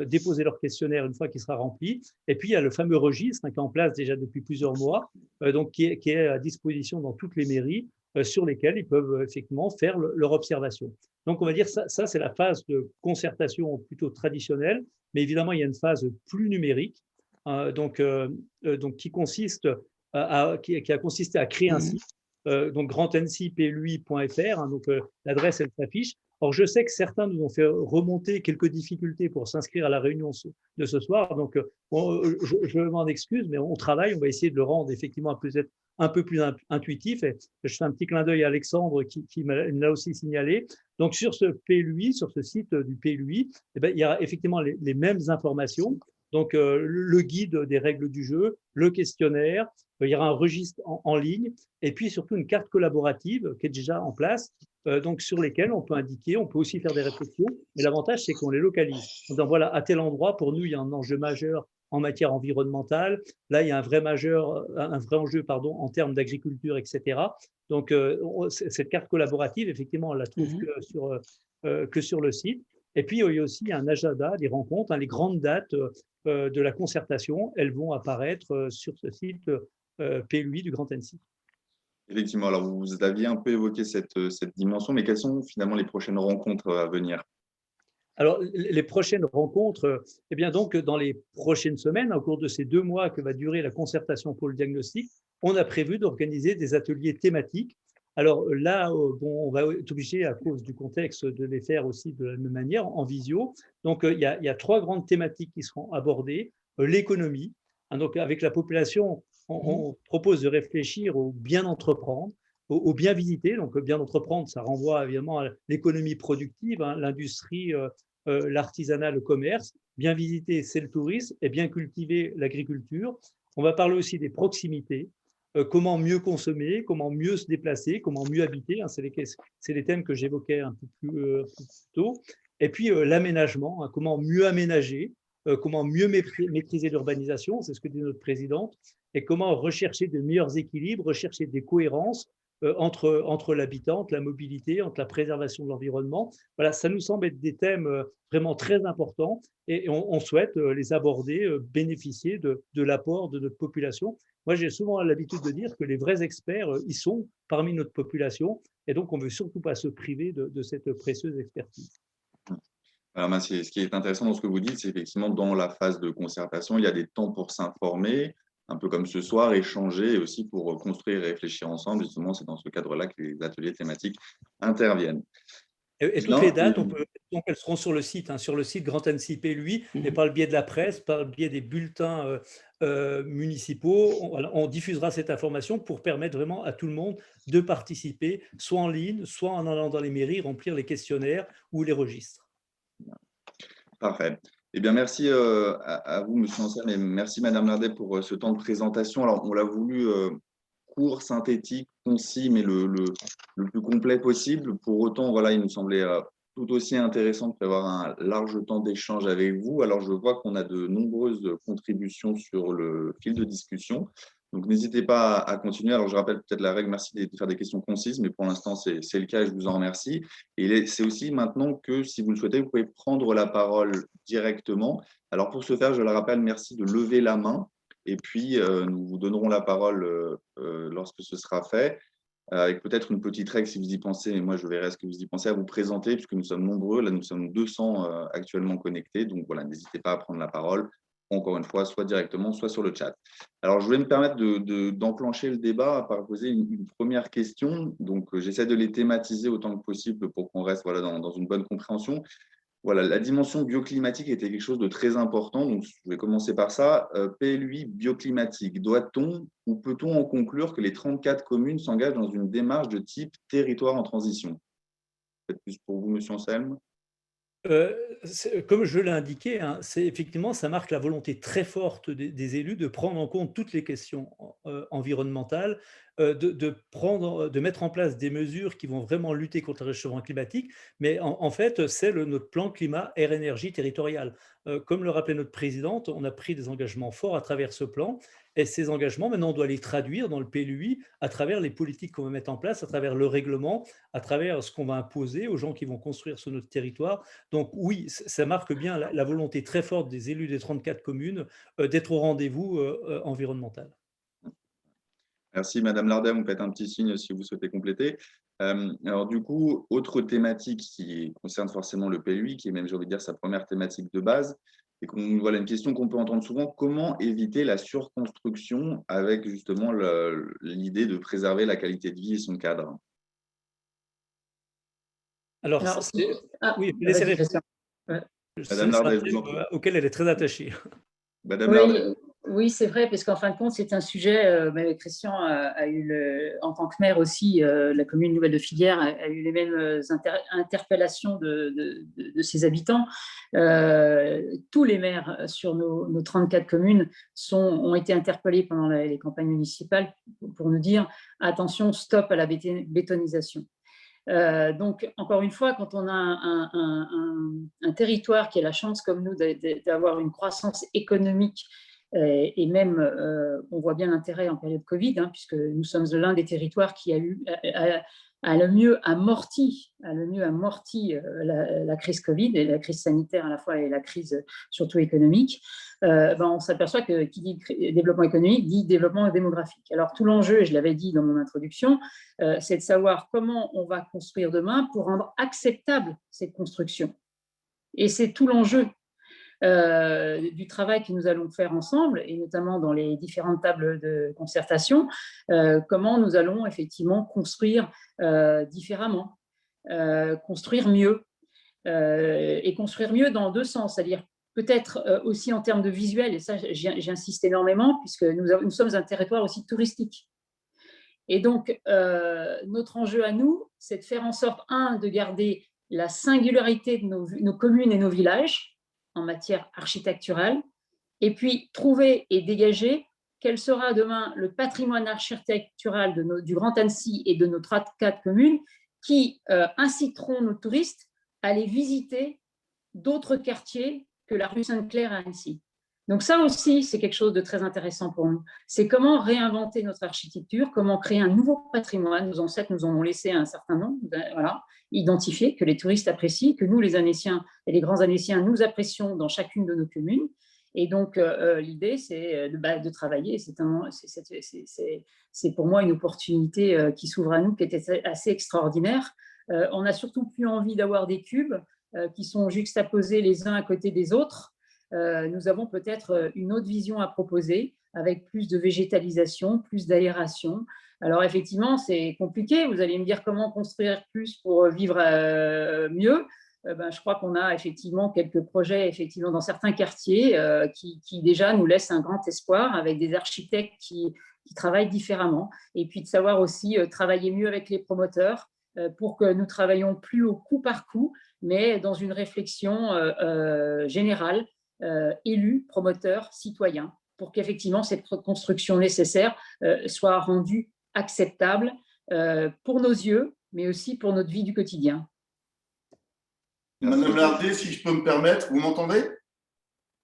déposer leur questionnaire une fois qu'il sera rempli. Et puis, il y a le fameux registre qui est en place déjà depuis plusieurs mois, donc qui est à disposition dans toutes les mairies, sur lesquelles ils peuvent effectivement faire leur observation. Donc, on va dire ça c'est la phase de concertation plutôt traditionnelle, mais évidemment, il y a une phase plus numérique, donc qui consiste qui a consisté à créer un site, donc grandannecyplui.fr, hein, donc l'adresse elle s'affiche. Or, je sais que certains nous ont fait remonter quelques difficultés pour s'inscrire à la réunion de ce soir, donc je m'en excuse, mais on travaille, on va essayer de le rendre effectivement peut-être un peu plus intuitif. Et je fais un petit clin d'œil à Alexandre qui me l'a aussi signalé. Donc, sur ce PLUI, sur ce site du PLUI, eh bien, il y a effectivement les mêmes informations. Donc, le guide des règles du jeu, le questionnaire, il y aura un registre en ligne, et puis surtout une carte collaborative qui est déjà en place, donc sur lesquelles on peut indiquer, on peut aussi faire des réflexions, mais l'avantage, c'est qu'on les localise. Donc voilà, à tel endroit, pour nous, il y a un enjeu majeur en matière environnementale. Là, il y a un vrai enjeu en termes d'agriculture, etc. Donc, cette carte collaborative, effectivement, on la trouve que sur le site. Et puis, il y a aussi un agenda des rencontres, hein, les grandes dates de la concertation, elles vont apparaître sur ce site PLUI du Grand Annecy. Effectivement, alors vous aviez un peu évoqué cette dimension, mais quelles sont finalement les prochaines rencontres à venir? Alors, les prochaines rencontres, eh bien donc, dans les prochaines semaines, au cours de ces 2 mois que va durer la concertation pour le diagnostic, on a prévu d'organiser des ateliers thématiques. Alors là, on va être obligé, à cause du contexte, de les faire aussi de la même manière, en visio. Donc, il y a 3 grandes thématiques qui seront abordées. L'économie, hein, donc avec la population, on propose de réfléchir au bien entreprendre, au bien visiter. Donc, bien entreprendre, ça renvoie évidemment à l'économie productive, hein, l'industrie, l'artisanat, le commerce. Bien visiter, c'est le tourisme, et bien cultiver, l'agriculture. On va parler aussi des proximités, comment mieux consommer, comment mieux se déplacer, comment mieux habiter. Hein, c'est les thèmes que j'évoquais un peu plus tôt. Et puis l'aménagement, hein, comment mieux aménager, comment mieux maîtriser l'urbanisation, c'est ce que dit notre présidente, et comment rechercher de meilleurs équilibres, rechercher des cohérences entre l'habitat, la mobilité, entre la préservation de l'environnement. Voilà, ça nous semble être des thèmes vraiment très importants et on souhaite les aborder, bénéficier de l'apport de notre population. Moi, j'ai souvent l'habitude de dire que les vrais experts, ils sont parmi notre population et donc on ne veut surtout pas se priver de cette précieuse expertise. Alors, ce qui est intéressant dans ce que vous dites, c'est effectivement dans la phase de concertation, il y a des temps pour s'informer, un peu comme ce soir, échanger et aussi pour construire et réfléchir ensemble. Justement, c'est dans ce cadre-là que les ateliers thématiques interviennent. Et toutes les dates, donc, elles seront sur le site, hein, sur le site Grand Annecy PLUI, et par le biais de la presse, par le biais des bulletins municipaux, on diffusera cette information pour permettre vraiment à tout le monde de participer, soit en ligne, soit en allant dans les mairies, remplir les questionnaires ou les registres. Parfait. Eh bien, merci à vous, Monsieur Anselme, et merci, Madame Lardet, pour ce temps de présentation. Alors, on l'a voulu court, synthétique, concis, mais le plus complet possible. Pour autant, voilà, il nous semblait tout aussi intéressant de prévoir un large temps d'échange avec vous. Alors, je vois qu'on a de nombreuses contributions sur le fil de discussion. Donc, n'hésitez pas à continuer. Alors, je rappelle peut-être la règle, merci de faire des questions concises, mais pour l'instant, c'est le cas et je vous en remercie. Et c'est aussi maintenant que, si vous le souhaitez, vous pouvez prendre la parole directement. Alors, pour ce faire, je le rappelle, merci de lever la main. Et puis, nous vous donnerons la parole lorsque ce sera fait, avec peut-être une petite règle si vous y pensez, mais moi, je verrai ce que vous y pensez, à vous présenter, puisque nous sommes nombreux. Là, nous sommes 200 actuellement connectés. Donc, voilà, n'hésitez pas à prendre la parole, encore une fois, soit directement, soit sur le chat. Alors, je vais me permettre d'enclencher le débat par poser une première question. Donc, j'essaie de les thématiser autant que possible pour qu'on reste voilà, dans une bonne compréhension. Voilà, la dimension bioclimatique était quelque chose de très important, donc je vais commencer par ça. PLUI bioclimatique, doit-on ou peut-on en conclure que les 34 communes s'engagent dans une démarche de type territoire en transition? Peut-être plus pour vous, Monsieur Anselme. Comme je l'ai indiqué, hein, effectivement, ça marque la volonté très forte des élus de prendre en compte toutes les questions environnementales, de mettre en place des mesures qui vont vraiment lutter contre le réchauffement climatique, mais en fait, c'est notre plan climat air énergie territorial. Comme le rappelait notre présidente, on a pris des engagements forts à travers ce plan, et ces engagements, maintenant, on doit les traduire dans le PLUI à travers les politiques qu'on va mettre en place, à travers le règlement, à travers ce qu'on va imposer aux gens qui vont construire sur notre territoire. Donc oui, ça marque bien la volonté très forte des élus des 34 communes d'être au rendez-vous environnemental. Merci, Madame Lardet, vous me faites un petit signe si vous souhaitez compléter. Alors du coup, autre thématique qui concerne forcément le PLUI, qui est même, j'ai envie de dire, sa première thématique de base, et voilà une question qu'on peut entendre souvent, comment éviter la surconstruction avec justement l'idée de préserver la qualité de vie et son cadre? Alors, oui, laissez répondre. Madame Lardet, je vous en prie. Auquel elle est très attachée. Madame Lardet. Oui, c'est vrai, parce qu'en fin de compte, c'est un sujet, Christian a eu, en tant que maire aussi, la commune nouvelle de Filière a eu les mêmes interpellations de ses habitants. Tous les maires sur nos 34 communes ont été interpellés pendant les campagnes municipales pour nous dire « attention, stop à la bétonisation ». Donc, encore une fois, quand on a un territoire qui a la chance, comme nous, d'avoir une croissance économique, et même, on voit bien l'intérêt en période Covid, hein, puisque nous sommes l'un des territoires qui a le mieux amorti la crise Covid et la crise sanitaire à la fois et la crise surtout économique. On s'aperçoit que qui dit développement économique dit développement démographique. Alors tout l'enjeu, et je l'avais dit dans mon introduction, c'est de savoir comment on va construire demain pour rendre acceptable cette construction. Et c'est tout l'enjeu du travail que nous allons faire ensemble, et notamment dans les différentes tables de concertation, comment nous allons effectivement construire différemment, construire mieux, et construire mieux dans deux sens, c'est-à-dire peut-être aussi en termes de visuel, et ça j'insiste énormément, puisque nous sommes un territoire aussi touristique. Et donc, notre enjeu à nous, c'est de faire en sorte, de garder la singularité de nos communes et nos villages, en matière architecturale, et puis trouver et dégager quel sera demain le patrimoine architectural du Grand Annecy et de nos 34 communes qui inciteront nos touristes à aller visiter d'autres quartiers que la rue Sainte-Claire à Annecy. Donc ça aussi, c'est quelque chose de très intéressant pour nous. C'est comment réinventer notre architecture, comment créer un nouveau patrimoine. Nos ancêtres nous en ont laissé un certain nombre, voilà, identifiés, que les touristes apprécient, que nous, les Annéciens et les grands Annéciens, nous apprécions dans chacune de nos communes. Et donc, l'idée, c'est de travailler. C'est pour moi une opportunité qui s'ouvre à nous, qui était assez extraordinaire. On n'a surtout plus envie d'avoir des cubes qui sont juxtaposés les uns à côté des autres. Nous avons peut-être une autre vision à proposer, avec plus de végétalisation, plus d'aération. Alors, effectivement, c'est compliqué. Vous allez me dire comment construire plus pour vivre mieux. Je crois qu'on a effectivement quelques projets dans certains quartiers qui déjà nous laissent un grand espoir, avec des architectes qui travaillent différemment. Et puis de savoir aussi travailler mieux avec les promoteurs pour que nous travaillions plus au coup par coup, mais dans une réflexion générale, élus, promoteurs, citoyens, pour qu'effectivement cette construction nécessaire soit rendue acceptable pour nos yeux, mais aussi pour notre vie du quotidien. Madame Lardé, si je peux me permettre, vous m'entendez?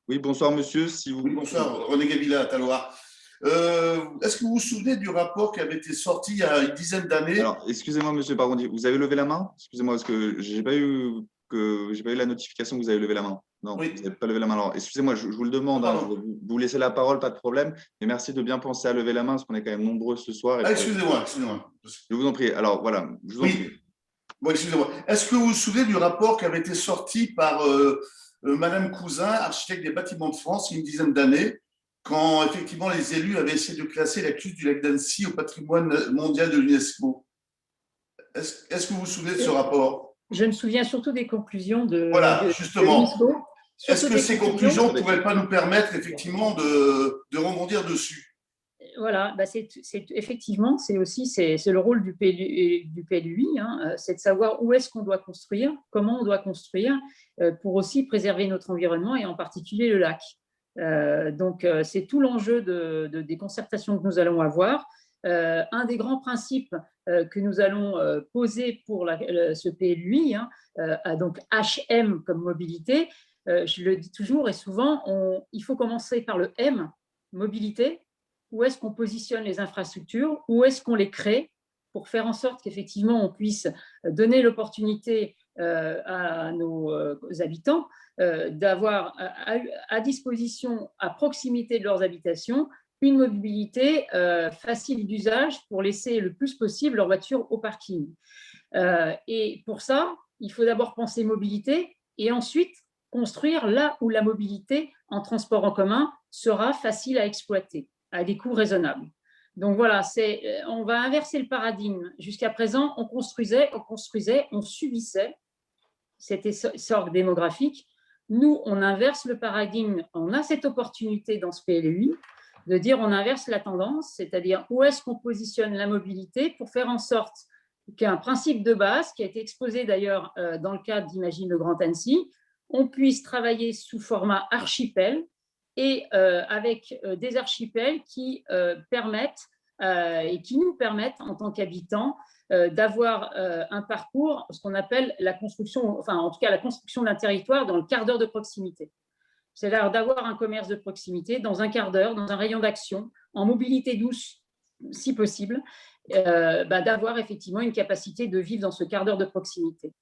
Oui, bonsoir monsieur. Si vous... Oui, bonsoir, René Gavilla à Taloir. Est-ce que vous vous souvenez du rapport qui avait été sorti il y a une dizaine d'années? Alors, excusez-moi monsieur, pardon, vous avez levé la main? Excusez-moi, parce que je n'ai pas eu la notification que vous avez levé la main. Non, oui. Vous n'avez pas levé la main. Alors, excusez-moi, je vous le demande, hein, vous laissez la parole, pas de problème, mais merci de bien penser à lever la main, parce qu'on est quand même nombreux ce soir. Excusez-moi. Je vous en prie. Alors, voilà, je vous en prie. Bon, excusez-moi. Est-ce que vous vous souvenez du rapport qui avait été sorti par Madame Cousin, architecte des Bâtiments de France, il y a une dizaine d'années, quand effectivement les élus avaient essayé de classer la cluse du lac d'Annecy au patrimoine mondial de l'UNESCO? Est-ce que vous vous souvenez de ce rapport? Je me souviens surtout des conclusions de justement. l'UNESCO. Est-ce que ces conclusions ne pourraient pas nous permettre effectivement de rebondir dessus? Voilà, effectivement, c'est le rôle du PLUI, hein, c'est de savoir où est-ce qu'on doit construire, comment on doit construire, pour aussi préserver notre environnement et en particulier le lac. Donc, c'est tout l'enjeu des concertations que nous allons avoir. Un des grands principes que nous allons poser pour ce PLUI, hein, donc HM comme mobilité, je le dis toujours et souvent, il faut commencer par le M, mobilité. Où est-ce qu'on positionne les infrastructures, où est-ce qu'on les crée pour faire en sorte qu'effectivement on puisse donner l'opportunité à nos habitants d'avoir à disposition, à proximité de leurs habitations, une mobilité facile d'usage pour laisser le plus possible leur voiture au parking. Et pour ça, il faut d'abord penser mobilité et ensuite construire là où la mobilité en transport en commun sera facile à exploiter, à des coûts raisonnables. Donc voilà, on va inverser le paradigme. Jusqu'à présent, on construisait, on subissait cet essor démographique. Nous, on inverse le paradigme. On a cette opportunité dans ce PLUI de dire on inverse la tendance, c'est-à-dire où est-ce qu'on positionne la mobilité pour faire en sorte qu'un principe de base, qui a été exposé d'ailleurs dans le cadre d'Imagine le Grand Annecy, on puisse travailler sous format archipel, et avec des archipels qui permettent et qui nous permettent en tant qu'habitants d'avoir un parcours, ce qu'on appelle la construction, enfin en tout cas la construction d'un territoire dans le quart d'heure de proximité. C'est-à-dire d'avoir un commerce de proximité dans un quart d'heure, dans un rayon d'action, en mobilité douce si possible, d'avoir effectivement une capacité de vivre dans ce quart d'heure de proximité.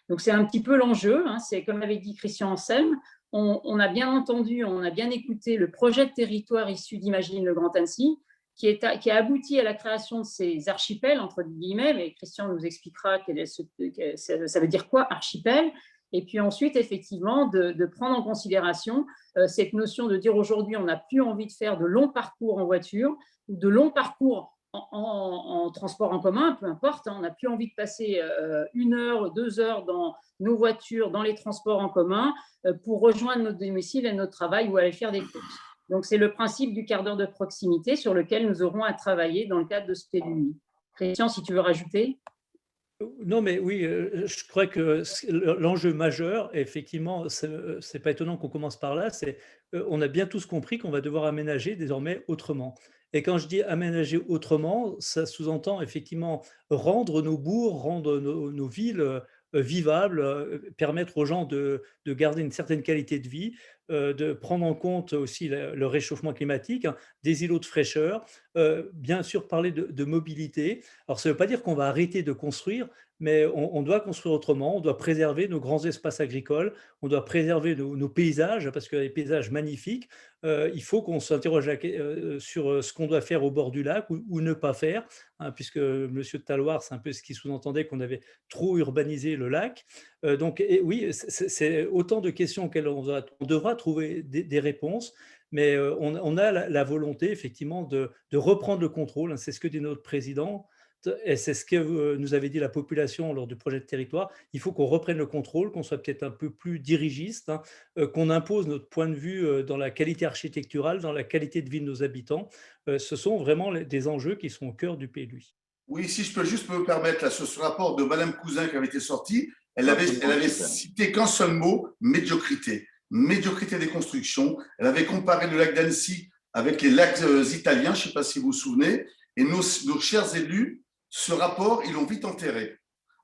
Donc c'est un petit peu l'enjeu, hein, c'est comme avait dit Christian Anselme, on a bien entendu, on a bien écouté le projet de territoire issu d'Imagine le Grand Annecy, qui a abouti à la création de ces archipels, entre guillemets, mais Christian nous expliquera ça veut dire quoi, archipel, et puis ensuite, effectivement, de prendre en considération cette notion de dire aujourd'hui, on n'a plus envie de faire de longs parcours en voiture, ou de longs parcours en transport en commun, peu importe, hein, on n'a plus envie de passer 1 heure, 2 heures dans nos voitures, dans les transports en commun, pour rejoindre notre domicile et notre travail ou aller faire des courses. Donc, c'est le principe du quart d'heure de proximité sur lequel nous aurons à travailler dans le cadre de ce PLUI. Christian, si tu veux rajouter. Non, mais oui, je crois que l'enjeu majeur, effectivement, c'est pas étonnant qu'on commence par là, c'est on a bien tous compris qu'on va devoir aménager désormais autrement. Et quand je dis aménager autrement, ça sous-entend effectivement rendre nos bourgs, rendre nos villes vivables, permettre aux gens de garder une certaine qualité de vie, de prendre en compte aussi le réchauffement climatique, hein, des îlots de fraîcheur, bien sûr parler de mobilité. Alors, ça ne veut pas dire qu'on va arrêter de construire, mais on doit construire autrement, on doit préserver nos grands espaces agricoles, on doit préserver nos paysages, parce qu'il y a des paysages magnifiques. Il faut qu'on s'interroge sur ce qu'on doit faire au bord du lac ou ne pas faire, hein, puisque M. Talloire, c'est un peu ce qui sous-entendait qu'on avait trop urbanisé le lac. Donc, oui, c'est autant de questions auxquelles on devra trouver des réponses, mais on a la volonté, effectivement, de reprendre le contrôle, hein. C'est ce que dit notre président. Et c'est ce que nous avait dit la population lors du projet de territoire. Il faut qu'on reprenne le contrôle, qu'on soit peut-être un peu plus dirigiste, hein, qu'on impose notre point de vue dans la qualité architecturale, dans la qualité de vie de nos habitants. Ce sont vraiment des enjeux qui sont au cœur du PLUI. Oui, si je peux juste me permettre, là, sur ce rapport de Madame Cousin qui avait été sorti, elle avait cité qu'un seul mot, médiocrité. Médiocrité des constructions. Elle avait comparé le lac d'Annecy avec les lacs italiens, je ne sais pas si vous vous souvenez, et nos chers élus, ce rapport, ils l'ont vite enterré.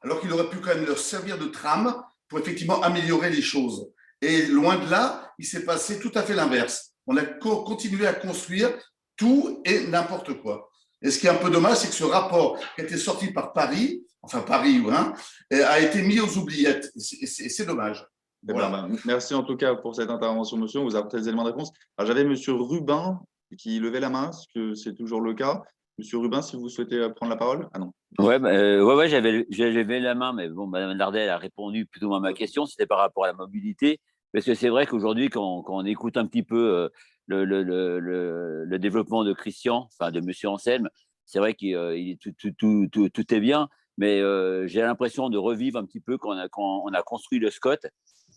Alors qu'il aurait pu quand même leur servir de trame pour effectivement améliorer les choses. Et loin de là, il s'est passé tout à fait l'inverse. On a continué à construire tout et n'importe quoi. Et ce qui est un peu dommage, c'est que ce rapport qui a été sorti par Paris, enfin Paris, hein, a été mis aux oubliettes. Et c'est dommage. Voilà. Merci en tout cas pour cette intervention, monsieur. On vous apportez des éléments de réponse. Alors, j'avais monsieur Rubin qui levait la main, est-ce que c'est toujours le cas? Monsieur Rubin, si vous souhaitez prendre la parole. Ah non. Ouais, j'avais levé la main, mais bon, Madame Dardel a répondu plutôt à ma question. C'était par rapport à la mobilité, parce que c'est vrai qu'aujourd'hui, quand on écoute un petit peu le développement de Christian, enfin de Monsieur Anselme, c'est vrai qu'il tout est bien, mais j'ai l'impression de revivre un petit peu quand on a construit le SCOT.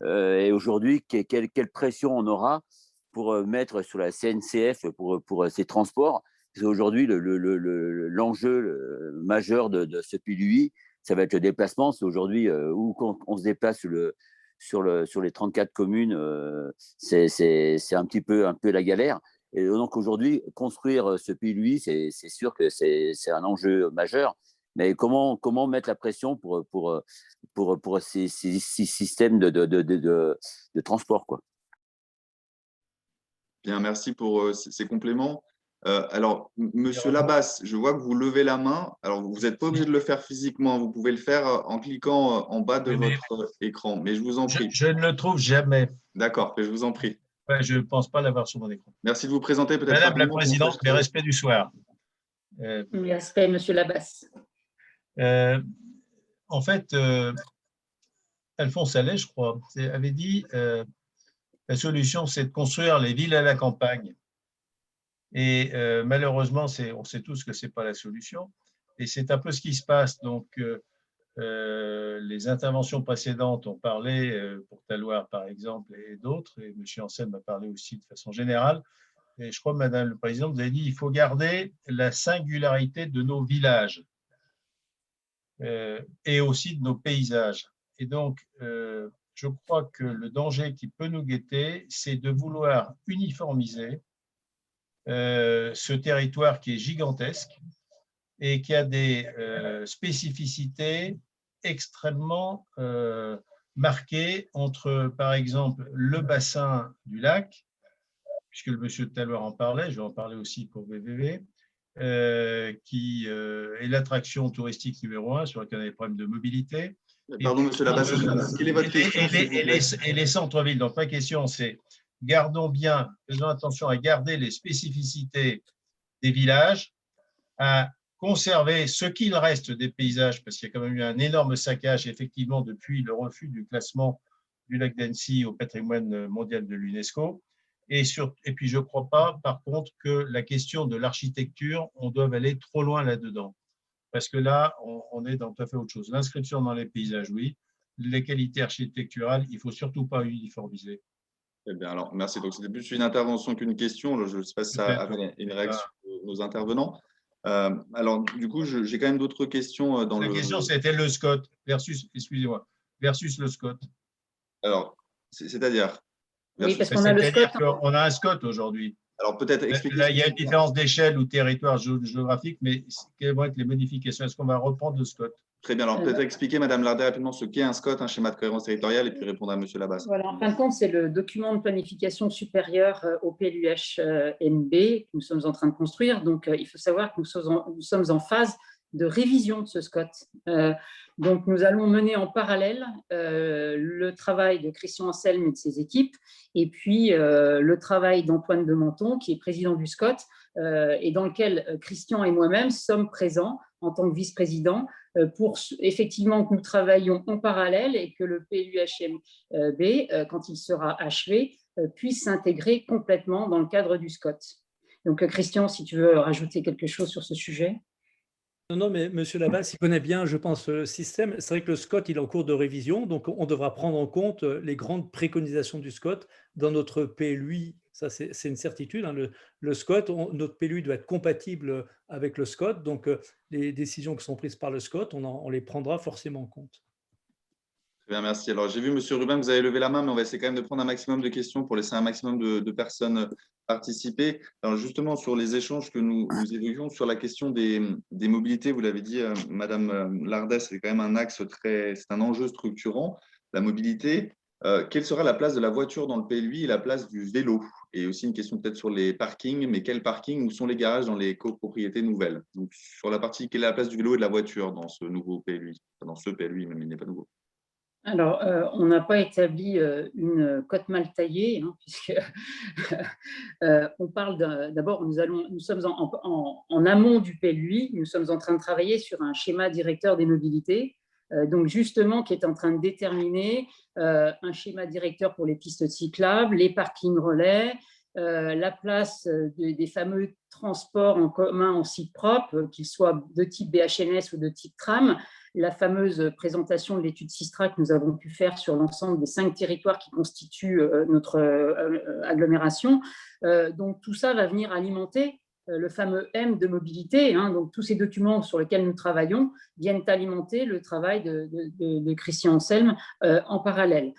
Et aujourd'hui, quelle pression on aura pour mettre sur la SNCF pour ces transports. C'est aujourd'hui l'enjeu majeur de ce PLUI, ça va être le déplacement. C'est aujourd'hui où on se déplace sur les 34 communes, c'est un peu la galère. Et donc aujourd'hui, construire ce PLUI, c'est sûr que c'est un enjeu majeur. Mais comment mettre la pression pour ces systèmes de transport, quoi. Bien, merci pour ces compléments. Alors, monsieur Labas, je vois que vous levez la main. Alors, vous n'êtes pas obligé de le faire physiquement. Vous pouvez le faire en cliquant en bas de votre écran. Mais je vous en prie. Je ne le trouve jamais. D'accord, je vous en prie. Ouais, je ne pense pas l'avoir sur mon écran. Merci de vous présenter. Madame la Présidente, les respects du soir. Les respects, monsieur Labas. En fait, Alphonse Allais, je crois, avait dit la solution, c'est de construire les villes à la campagne. Et malheureusement, on sait tous que ce n'est pas la solution. Et c'est un peu ce qui se passe. Donc, les interventions précédentes ont parlé, pour Talloire par exemple, et d'autres, et M. Anselme a parlé aussi de façon générale. Et je crois, Madame la Présidente, vous avez dit qu'il faut garder la singularité de nos villages et aussi de nos paysages. Et donc, je crois que le danger qui peut nous guetter, c'est de vouloir uniformiser ce territoire qui est gigantesque et qui a des spécificités extrêmement marquées entre, par exemple, le bassin du lac, puisque le monsieur Talloire en parlait, je vais en parler aussi pour VVV, qui est l'attraction touristique numéro 1 sur laquelle on a des problèmes de mobilité. Pardon, monsieur Labas, quelle est votre question? Et les centres-villes. Donc, ma question, c'est faisons attention à garder les spécificités des villages, à conserver ce qu'il reste des paysages, parce qu'il y a quand même eu un énorme saccage, effectivement, depuis le refus du classement du lac d'Annecy au patrimoine mondial de l'UNESCO. Et puis, je ne crois pas, par contre, que la question de l'architecture, on doit aller trop loin là-dedans. Parce que là, on est dans tout à fait autre chose. L'inscription dans les paysages, oui. Les qualités architecturales, il ne faut surtout pas uniformiser. Eh bien, alors, merci. Donc, c'était plus une intervention qu'une question. Je ne sais pas si ça avait une réaction de nos intervenants. Alors, du coup, j'ai quand même d'autres questions dans La question, c'était le SCOT versus, excusez-moi, versus le SCOT. Alors, c'est-à-dire Oui, parce qu'on a le SCOT. C'est-à-dire qu'on a un SCOT aujourd'hui. Alors, peut-être expliquer… Là, il y a une différence d'échelle ou territoire géographique, mais quelles vont être les modifications? Est-ce qu'on va reprendre le SCOT? Très bien. Alors, peut-être expliquer, Madame Lardet, rapidement ce qu'est un SCOT, un schéma de cohérence territoriale, et puis répondre à Monsieur Labas. Voilà, en fin de compte, c'est le document de planification supérieure au PLUH-NB que nous sommes en train de construire. Donc, il faut savoir que nous sommes en phase de révision de ce SCOT. Donc, nous allons mener en parallèle le travail de Christian Anselme et de ses équipes, et puis le travail d'Antoine de Menton, qui est président du SCOT, et dans lequel Christian et moi-même sommes présents en tant que vice-président, pour effectivement que nous travaillions en parallèle et que le PLUH-NB, quand il sera achevé, puisse s'intégrer complètement dans le cadre du SCOT. Donc, Christian, si tu veux rajouter quelque chose sur ce sujet. Non, mais Monsieur Labas, il connaît bien, je pense, le système. C'est vrai que le SCOT, il est en cours de révision, donc on devra prendre en compte les grandes préconisations du SCOT dans notre PLUI. Ça, c'est une certitude. Hein. Le SCOT, notre PLUI doit être compatible avec le SCOT, donc les décisions qui sont prises par le SCOT, on les prendra forcément en compte. Très bien, merci. Alors, j'ai vu, Monsieur Rubin, que vous avez levé la main, mais on va essayer quand même de prendre un maximum de questions pour laisser un maximum de personnes participer. Alors, justement, sur les échanges que nous évoquions, sur la question des mobilités, vous l'avez dit, Madame Lardet, c'est quand même un axe c'est un enjeu structurant, la mobilité. Quelle sera la place de la voiture dans le PLUI et la place du vélo? Et aussi une question peut-être sur les parkings, mais quels parkings, où sont les garages dans les copropriétés nouvelles? Donc, sur la partie, quelle est la place du vélo et de la voiture dans ce nouveau PLUI? Dans ce PLUI, même, il n'est pas nouveau. Alors, on n'a pas établi une cote mal taillée, hein, puisque on parle d'abord, nous sommes en amont du PLUI, nous sommes en train de travailler sur un schéma directeur des mobilités, donc justement qui est en train de déterminer un schéma directeur pour les pistes cyclables, les parkings relais, la place des fameux transports en commun en site propre, qu'ils soient de type BHNS ou de type tram, la fameuse présentation de l'étude Sistra que nous avons pu faire sur l'ensemble des 5 territoires qui constituent notre agglomération. Donc tout ça va venir alimenter le fameux M de mobilité. Hein, donc tous ces documents sur lesquels nous travaillons viennent alimenter le travail de Christian Anselme en parallèle.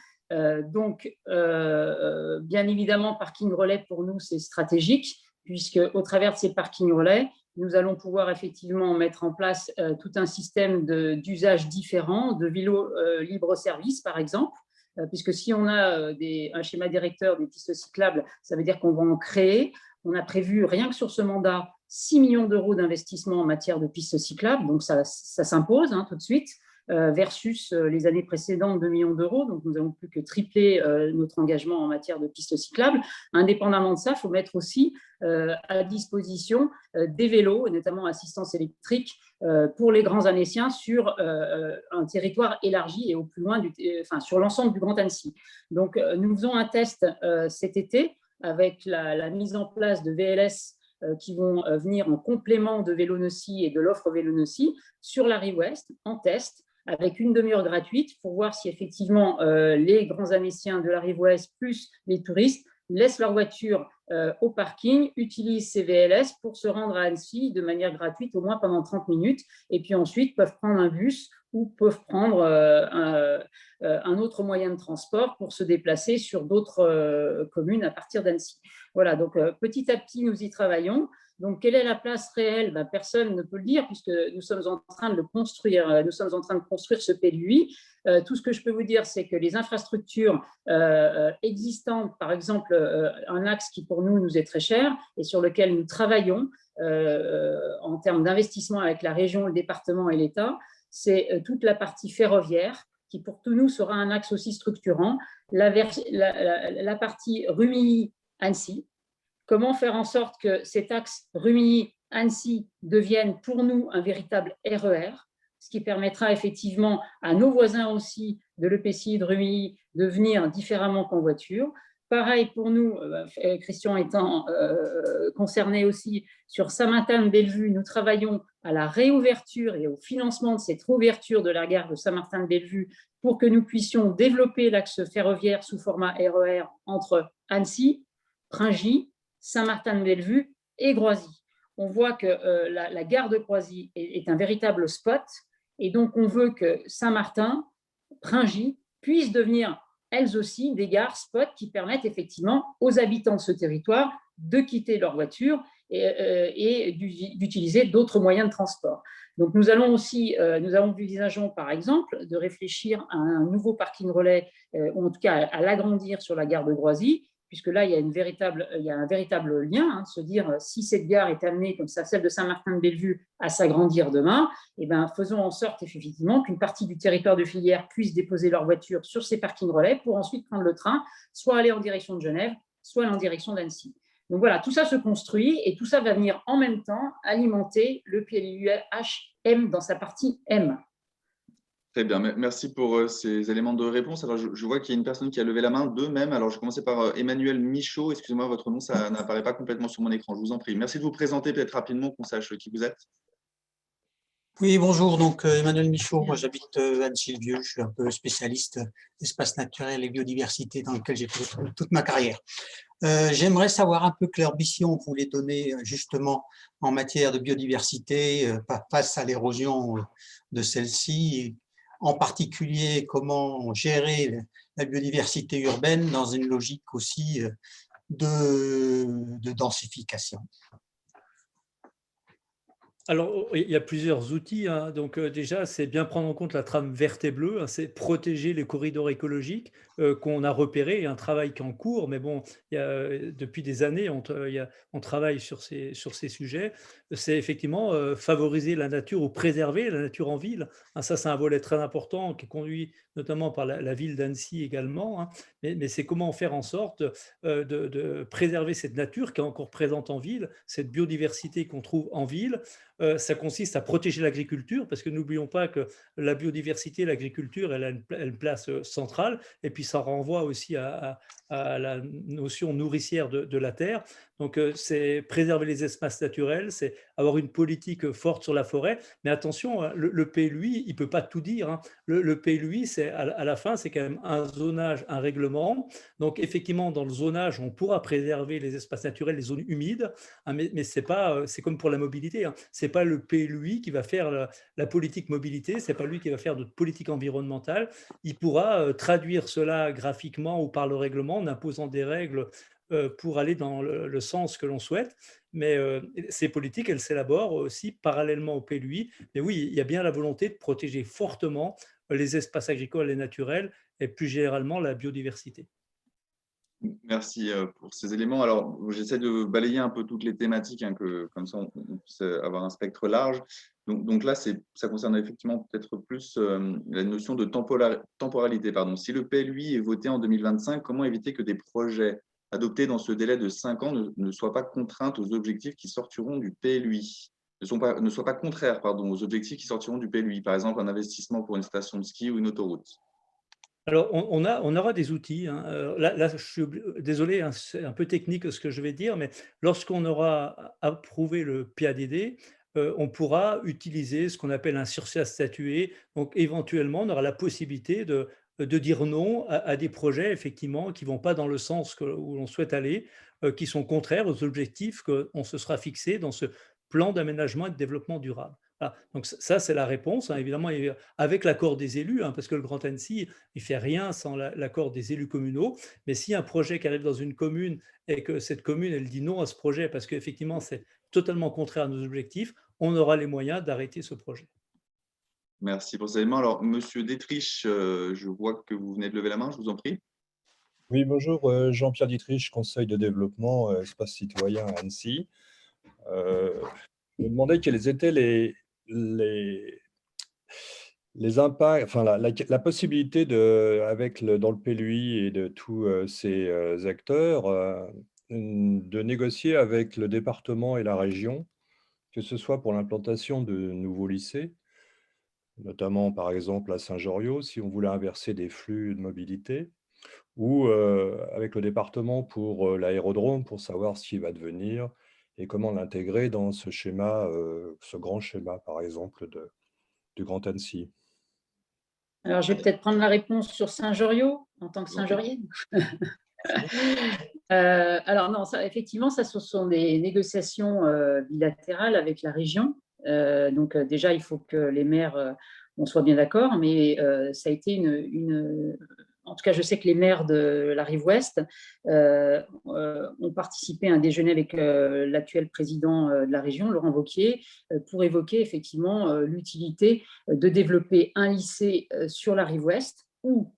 Donc, bien évidemment, parking relais pour nous, c'est stratégique, puisque au travers de ces parkings relais, nous allons pouvoir effectivement mettre en place tout un système d'usages différents, de vélos libre-service, par exemple, puisque si on a un schéma directeur des pistes cyclables, ça veut dire qu'on va en créer. On a prévu, rien que sur ce mandat, 6 millions d'euros d'investissement en matière de pistes cyclables, donc ça s'impose tout de suite. Versus les années précédentes, 2 millions d'euros. Donc, nous n'avons plus que triplé notre engagement en matière de pistes cyclables. Indépendamment de ça, il faut mettre aussi à disposition des vélos, et notamment assistance électrique, pour les grands Annéciens sur un territoire élargi et au plus loin, sur l'ensemble du Grand Annecy. Donc, nous faisons un test cet été avec la mise en place de VLS qui vont venir en complément de Vélonocie et de l'offre Vélonocie sur la rive ouest, en test, avec une demi-heure gratuite pour voir si effectivement les grands Annéciens de la rive ouest plus les touristes laissent leur voiture au parking, utilisent ces VLS pour se rendre à Annecy de manière gratuite au moins pendant 30 minutes et puis ensuite peuvent prendre un bus ou peuvent prendre un autre moyen de transport pour se déplacer sur d'autres communes à partir d'Annecy. Voilà, donc petit à petit, nous y travaillons. Donc, quelle est la place réelle? Personne ne peut le dire puisque nous sommes en train de le construire. Nous sommes en train de construire ce PLUI. Tout ce que je peux vous dire, c'est que les infrastructures existantes, par exemple, un axe qui pour nous est très cher et sur lequel nous travaillons en termes d'investissement avec la région, le département et l'État, c'est toute la partie ferroviaire qui pour tous nous sera un axe aussi structurant. La partie Rumilly-Annecy. Comment faire en sorte que cet axe Rumilly-Annecy devienne pour nous un véritable RER, ce qui permettra effectivement à nos voisins aussi de l'EPCI de Rumilly de venir différemment qu'en voiture. Pareil pour nous, Christian étant concerné aussi sur Saint-Martin-de-Bellevue, nous travaillons à la réouverture et au financement de cette réouverture de la gare de Saint-Martin-de-Bellevue pour que nous puissions développer l'axe ferroviaire sous format RER entre Annecy, Pringy, Saint-Martin-de-Bellevue et Groisy. on voit que la gare de Croisy est un véritable spot, et donc on veut que Saint-Martin, Pringy puissent devenir elles aussi des gares spots qui permettent effectivement aux habitants de ce territoire de quitter leur voiture et d'utiliser d'autres moyens de transport. Donc nous envisageons par exemple de réfléchir à un nouveau parking relais, ou en tout cas à l'agrandir sur la gare de Groisy, puisque là, il y a un véritable lien, hein, de se dire si cette gare est amenée, comme ça, celle de Saint-Martin-de-Bellevue, à s'agrandir demain, eh ben, faisons en sorte effectivement qu'une partie du territoire de filière puisse déposer leur voiture sur ces parkings relais pour ensuite prendre le train, soit aller en direction de Genève, soit aller en direction d'Annecy. Donc voilà, tout ça se construit et tout ça va venir en même temps alimenter le PLUH-M dans sa partie M. Très bien, merci pour ces éléments de réponse. Alors, je vois qu'il y a une personne qui a levé la main, deux même. Alors, je vais commencer par Emmanuel Michaud. Excusez-moi, votre nom, ça n'apparaît pas complètement sur mon écran. Je vous en prie. Merci de vous présenter peut-être rapidement, qu'on sache qui vous êtes. Oui, bonjour. Donc, Emmanuel Michaud, moi j'habite Annecy-le-Vieux. Je suis un peu spécialiste d'espace naturel et biodiversité dans lequel j'ai fait toute ma carrière. J'aimerais savoir un peu quelle ambition vous voulez donner justement en matière de biodiversité face à l'érosion de celle-ci. En particulier, comment gérer la biodiversité urbaine dans une logique aussi de densification. Alors, il y a plusieurs outils, hein. Donc, déjà, c'est bien prendre en compte la trame verte et bleue, hein. C'est protéger les corridors écologiques qu'on a repérés. Il y a un travail qui est en cours, mais bon, depuis des années, on travaille sur ces sujets. C'est effectivement favoriser la nature ou préserver la nature en ville, hein. Ça, c'est un volet très important qui est conduit notamment par la ville d'Annecy également, hein. Mais c'est comment faire en sorte de préserver cette nature qui est encore présente en ville, cette biodiversité qu'on trouve en ville. Ça consiste à protéger l'agriculture, parce que n'oublions pas que la biodiversité, l'agriculture, elle a une place centrale, et puis ça renvoie aussi à la notion nourricière de la terre. Donc, c'est préserver les espaces naturels, c'est avoir une politique forte sur la forêt. Mais attention, le PLUI, il ne peut pas tout dire, hein. Le PLUI, à la fin, c'est quand même un zonage, un règlement. Donc, effectivement, dans le zonage, on pourra préserver les espaces naturels, les zones humides, hein, mais c'est comme pour la mobilité, hein. C'est pas le PLUI qui va faire la politique mobilité, c'est pas lui qui va faire notre politique environnementale. Il pourra traduire cela graphiquement ou par le règlement en imposant des règles pour aller dans le sens que l'on souhaite. Mais ces politiques, elles s'élaborent aussi parallèlement au PLUI. Mais oui, il y a bien la volonté de protéger fortement les espaces agricoles et naturels et plus généralement la biodiversité. Merci pour ces éléments. Alors, j'essaie de balayer un peu toutes les thématiques, hein, comme ça, on puisse avoir un spectre large. Donc là, ça concerne effectivement peut-être plus la notion de temporalité. Pardon. Si le PLUI est voté en 2025, comment éviter que des projets adoptés dans ce délai de 5 ans ne soient pas contraints aux objectifs qui sortiront du PLUI, ne soient pas contraires, pardon, aux objectifs qui sortiront du PLUI, par exemple un investissement pour une station de ski ou une autoroute? Alors, on aura des outils, hein. Là, je suis désolé, hein, c'est un peu technique ce que je vais dire, mais lorsqu'on aura approuvé le PADD, on pourra utiliser ce qu'on appelle un sursis statué. Donc, éventuellement, on aura la possibilité de dire non à des projets, effectivement, qui ne vont pas dans le sens où l'on souhaite aller, qui sont contraires aux objectifs qu'on se sera fixés dans ce plan d'aménagement et de développement durable. Voilà. Donc ça, c'est la réponse, hein, évidemment, avec l'accord des élus, hein, parce que le Grand Annecy, il ne fait rien sans l'accord des élus communaux. Mais si un projet qui arrive dans une commune et que cette commune, elle dit non à ce projet parce qu'effectivement, c'est totalement contraire à nos objectifs, on aura les moyens d'arrêter ce projet. Merci pour ces éléments. Alors, Monsieur Détriche, je vois que vous venez de lever la main, je vous en prie. Oui, bonjour, Jean-Pierre Dietrich, Conseil de développement espace citoyen à Annecy. Je me demandais quels étaient les impacts, enfin la possibilité dans le PLUI et de tous ces acteurs de négocier avec le département et la région, que ce soit pour l'implantation de nouveaux lycées, notamment par exemple à Saint-Joriot, si on voulait inverser des flux de mobilité, ou avec le département pour l'aérodrome, pour savoir ce qui va devenir et comment l'intégrer dans ce schéma, ce grand schéma, par exemple, du Grand Annecy. Alors, je vais peut-être prendre la réponse sur Saint-Joriot, en tant que Saint-Jorienne. Alors non, ça, effectivement, ça, ce sont des négociations bilatérales avec la région. Donc déjà, il faut que les maires, on soit bien d'accord, mais ça a été en tout cas, je sais que les maires de la rive ouest ont participé à un déjeuner avec l'actuel président de la région, Laurent Wauquiez, pour évoquer effectivement l'utilité de développer un lycée sur la rive ouest ou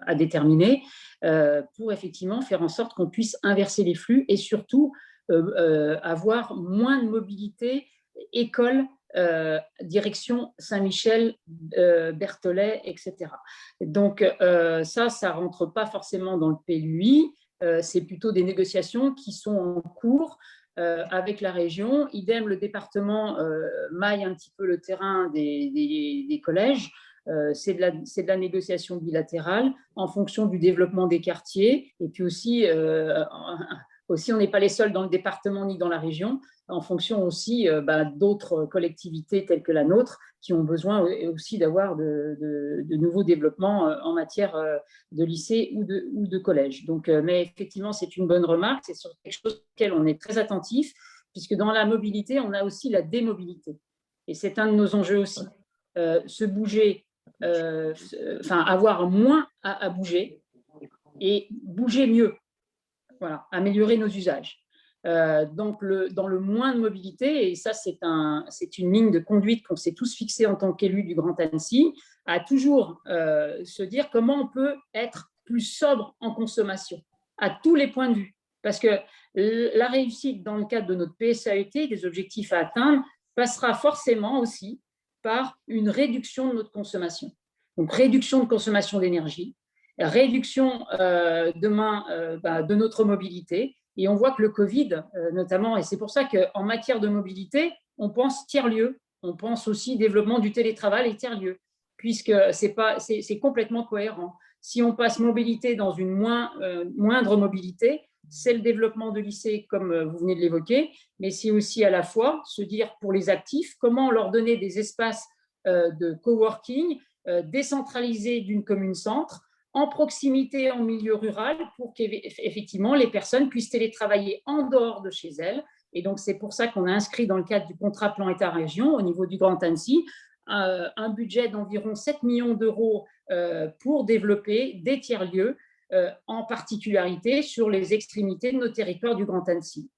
à déterminer pour effectivement faire en sorte qu'on puisse inverser les flux et surtout avoir moins de mobilité école, direction Saint-Michel, Berthollet, etc. Donc ça ne rentre pas forcément dans le PLUI, c'est plutôt des négociations qui sont en cours avec la région. Idem, le département maille un petit peu le terrain des collèges. C'est de la négociation bilatérale en fonction du développement des quartiers. Et puis aussi, on n'est pas les seuls dans le département ni dans la région, en fonction aussi d'autres collectivités telles que la nôtre qui ont besoin aussi d'avoir de nouveaux développements en matière de lycée ou de collège. Donc, mais effectivement, c'est une bonne remarque, c'est sur quelque chose auquel on est très attentif, puisque dans la mobilité, on a aussi la démobilité. Et c'est un de nos enjeux aussi. Se bouger, avoir moins à bouger et bouger mieux. Voilà, améliorer nos usages. Donc, dans le moins de mobilité, et ça, c'est une ligne de conduite qu'on s'est tous fixée en tant qu'élus du Grand Annecy, à toujours se dire comment on peut être plus sobre en consommation, à tous les points de vue. Parce que la réussite dans le cadre de notre PSAET, des objectifs à atteindre, passera forcément aussi par une réduction de notre consommation. Donc, réduction de consommation d'énergie, réduction demain de notre mobilité. Et on voit que le Covid, notamment, et c'est pour ça qu'en matière de mobilité, on pense tiers-lieu, on pense aussi développement du télétravail et tiers-lieu, puisque c'est complètement cohérent. Si on passe mobilité dans une moindre mobilité, c'est le développement de lycées, comme vous venez de l'évoquer, mais c'est aussi à la fois se dire pour les actifs, comment leur donner des espaces de coworking décentralisés d'une commune-centre, en proximité, en milieu rural, pour qu'effectivement les personnes puissent télétravailler en dehors de chez elles. Et donc, c'est pour ça qu'on a inscrit dans le cadre du contrat plan État-région, au niveau du Grand Annecy, un budget d'environ 7 millions d'euros pour développer des tiers-lieux, en particularité sur les extrémités de nos territoires du Grand Annecy.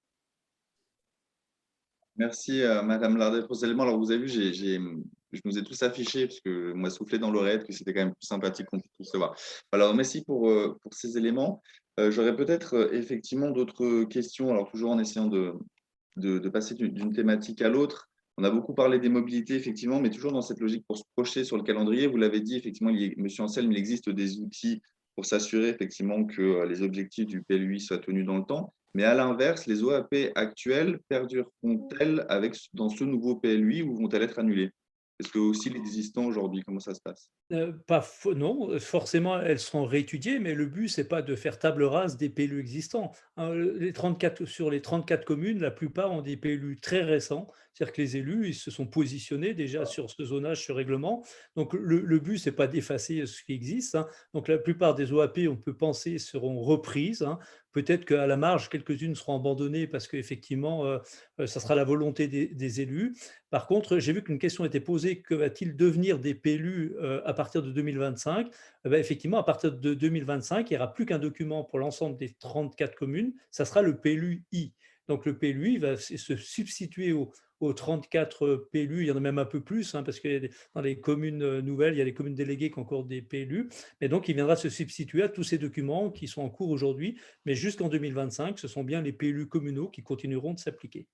Merci, Madame Lardet, pour ces éléments. Alors, vous avez vu, je nous ai tous affichés, parce que moi, soufflé dans l'oreillette, que c'était quand même plus sympathique qu'on puisse tous se voir. Alors, merci pour ces éléments. J'aurais peut-être effectivement d'autres questions, alors toujours en essayant de passer d'une thématique à l'autre. On a beaucoup parlé des mobilités, effectivement, mais toujours dans cette logique pour se projeter sur le calendrier. Vous l'avez dit, effectivement, Monsieur Anselme, il existe des outils pour s'assurer effectivement que les objectifs du PLUI soient tenus dans le temps. Mais à l'inverse, les OAP actuelles perdureront-elles dans ce nouveau PLUI ou vont-elles être annulées? Est-ce que aussi l'existant aujourd'hui, comment ça se passe? Non, forcément, elles seront réétudiées, mais le but, ce n'est pas de faire table rase des PLU existants. Sur les 34 communes, la plupart ont des PLU très récents, c'est-à-dire que les élus ils se sont positionnés déjà sur ce zonage, ce règlement. Donc, le but, ce n'est pas d'effacer ce qui existe. Donc, la plupart des OAP, on peut penser, seront reprises. Peut-être qu'à la marge, quelques-unes seront abandonnées parce qu'effectivement, ça sera la volonté des élus. Par contre, j'ai vu qu'une question était posée, que va-t-il devenir des PLU à partir de 2025 ? Effectivement, à partir de 2025, il n'y aura plus qu'un document pour l'ensemble des 34 communes, ça sera le PLUI. Donc le PLUI va se substituer aux 34 PLU, il y en a même un peu plus, parce que dans les communes nouvelles, il y a les communes déléguées qui ont encore des PLU, mais donc il viendra se substituer à tous ces documents qui sont en cours aujourd'hui, mais jusqu'en 2025, ce sont bien les PLU communaux qui continueront de s'appliquer.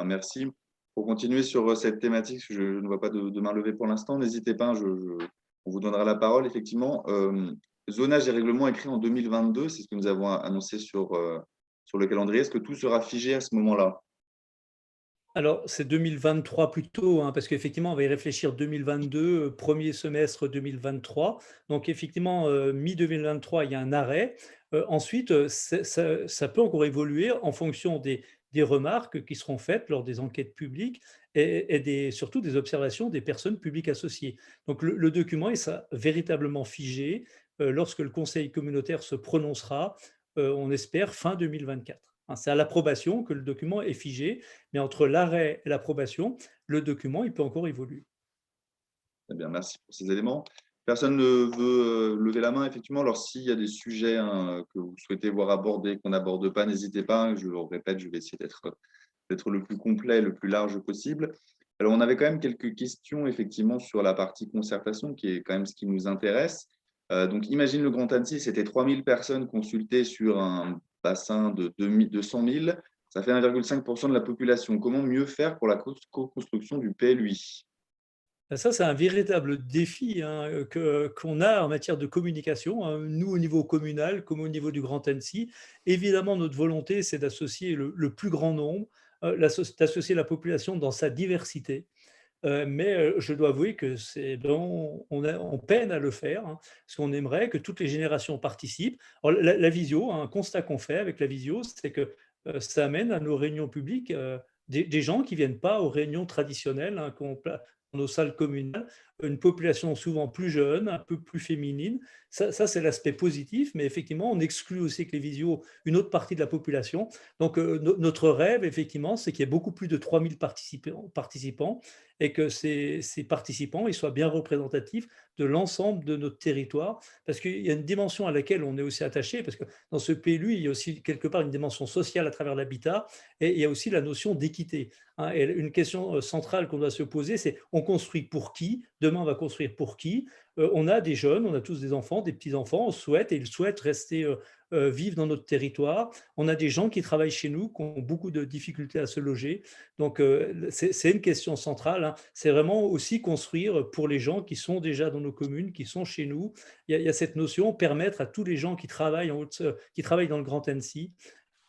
Merci. Pour continuer sur cette thématique, je ne vois pas de main levée pour l'instant, n'hésitez pas, on vous donnera la parole. Effectivement, zonage et règlement écrit en 2022, c'est ce que nous avons annoncé sur le calendrier. Est-ce que tout sera figé à ce moment-là? Alors, c'est 2023 plutôt, parce qu'effectivement, on va y réfléchir 2022, premier semestre 2023. Donc, effectivement, mi-2023, il y a un arrêt. Ensuite, ça peut encore évoluer en fonction des remarques qui seront faites lors des enquêtes publiques et surtout des observations des personnes publiques associées. Donc, le document est véritablement figé. lorsque le conseil communautaire se prononcera, on espère fin 2024. Hein, c'est à l'approbation que le document est figé, mais entre l'arrêt et l'approbation, le document il peut encore évoluer. Très bien, merci pour ces éléments. Personne ne veut lever la main, effectivement. Alors, s'il y a des sujets que vous souhaitez voir abordés, qu'on n'aborde pas, n'hésitez pas. Je le répète, je vais essayer d'être le plus complet, le plus large possible. Alors, on avait quand même quelques questions, effectivement, sur la partie concertation, qui est quand même ce qui nous intéresse. Donc, imagine le Grand Annecy, c'était 3000 personnes consultées sur un bassin de 200 000. Ça fait 1,5% de la population. Comment mieux faire pour la co-construction du PLUI? Ça, c'est un véritable défi qu'on a en matière de communication, hein, nous au niveau communal comme au niveau du Grand Annecy. Évidemment, notre volonté, c'est d'associer le plus grand nombre, d'associer la population dans sa diversité. Mais je dois avouer que on peine à le faire, hein, parce qu'on aimerait que toutes les générations participent. Alors, la visio, un constat qu'on fait avec la visio, c'est que ça amène à nos réunions publiques des gens qui ne viennent pas aux réunions traditionnelles, hein, dans nos salles communales, une population souvent plus jeune, un peu plus féminine. Ça c'est l'aspect positif, mais effectivement, on exclut aussi avec les visios une autre partie de la population. Donc, notre rêve, effectivement, c'est qu'il y ait beaucoup plus de 3000 participants et que ces participants ils soient bien représentatifs de l'ensemble de notre territoire, parce qu'il y a une dimension à laquelle on est aussi attaché, parce que dans ce PLU, il y a aussi quelque part une dimension sociale à travers l'habitat, et il y a aussi la notion d'équité. Hein. Et une question centrale qu'on doit se poser, c'est on construit pour qui? Demain, on va construire pour qui? On a des jeunes, on a tous des enfants, des petits-enfants, on souhaite et ils souhaitent rester vivre dans notre territoire. On a des gens qui travaillent chez nous, qui ont beaucoup de difficultés à se loger. Donc, c'est une question centrale. Hein. C'est vraiment aussi construire pour les gens qui sont déjà dans nos communes, qui sont chez nous. Il y a cette notion, permettre à tous les gens qui travaillent dans le Grand Annecy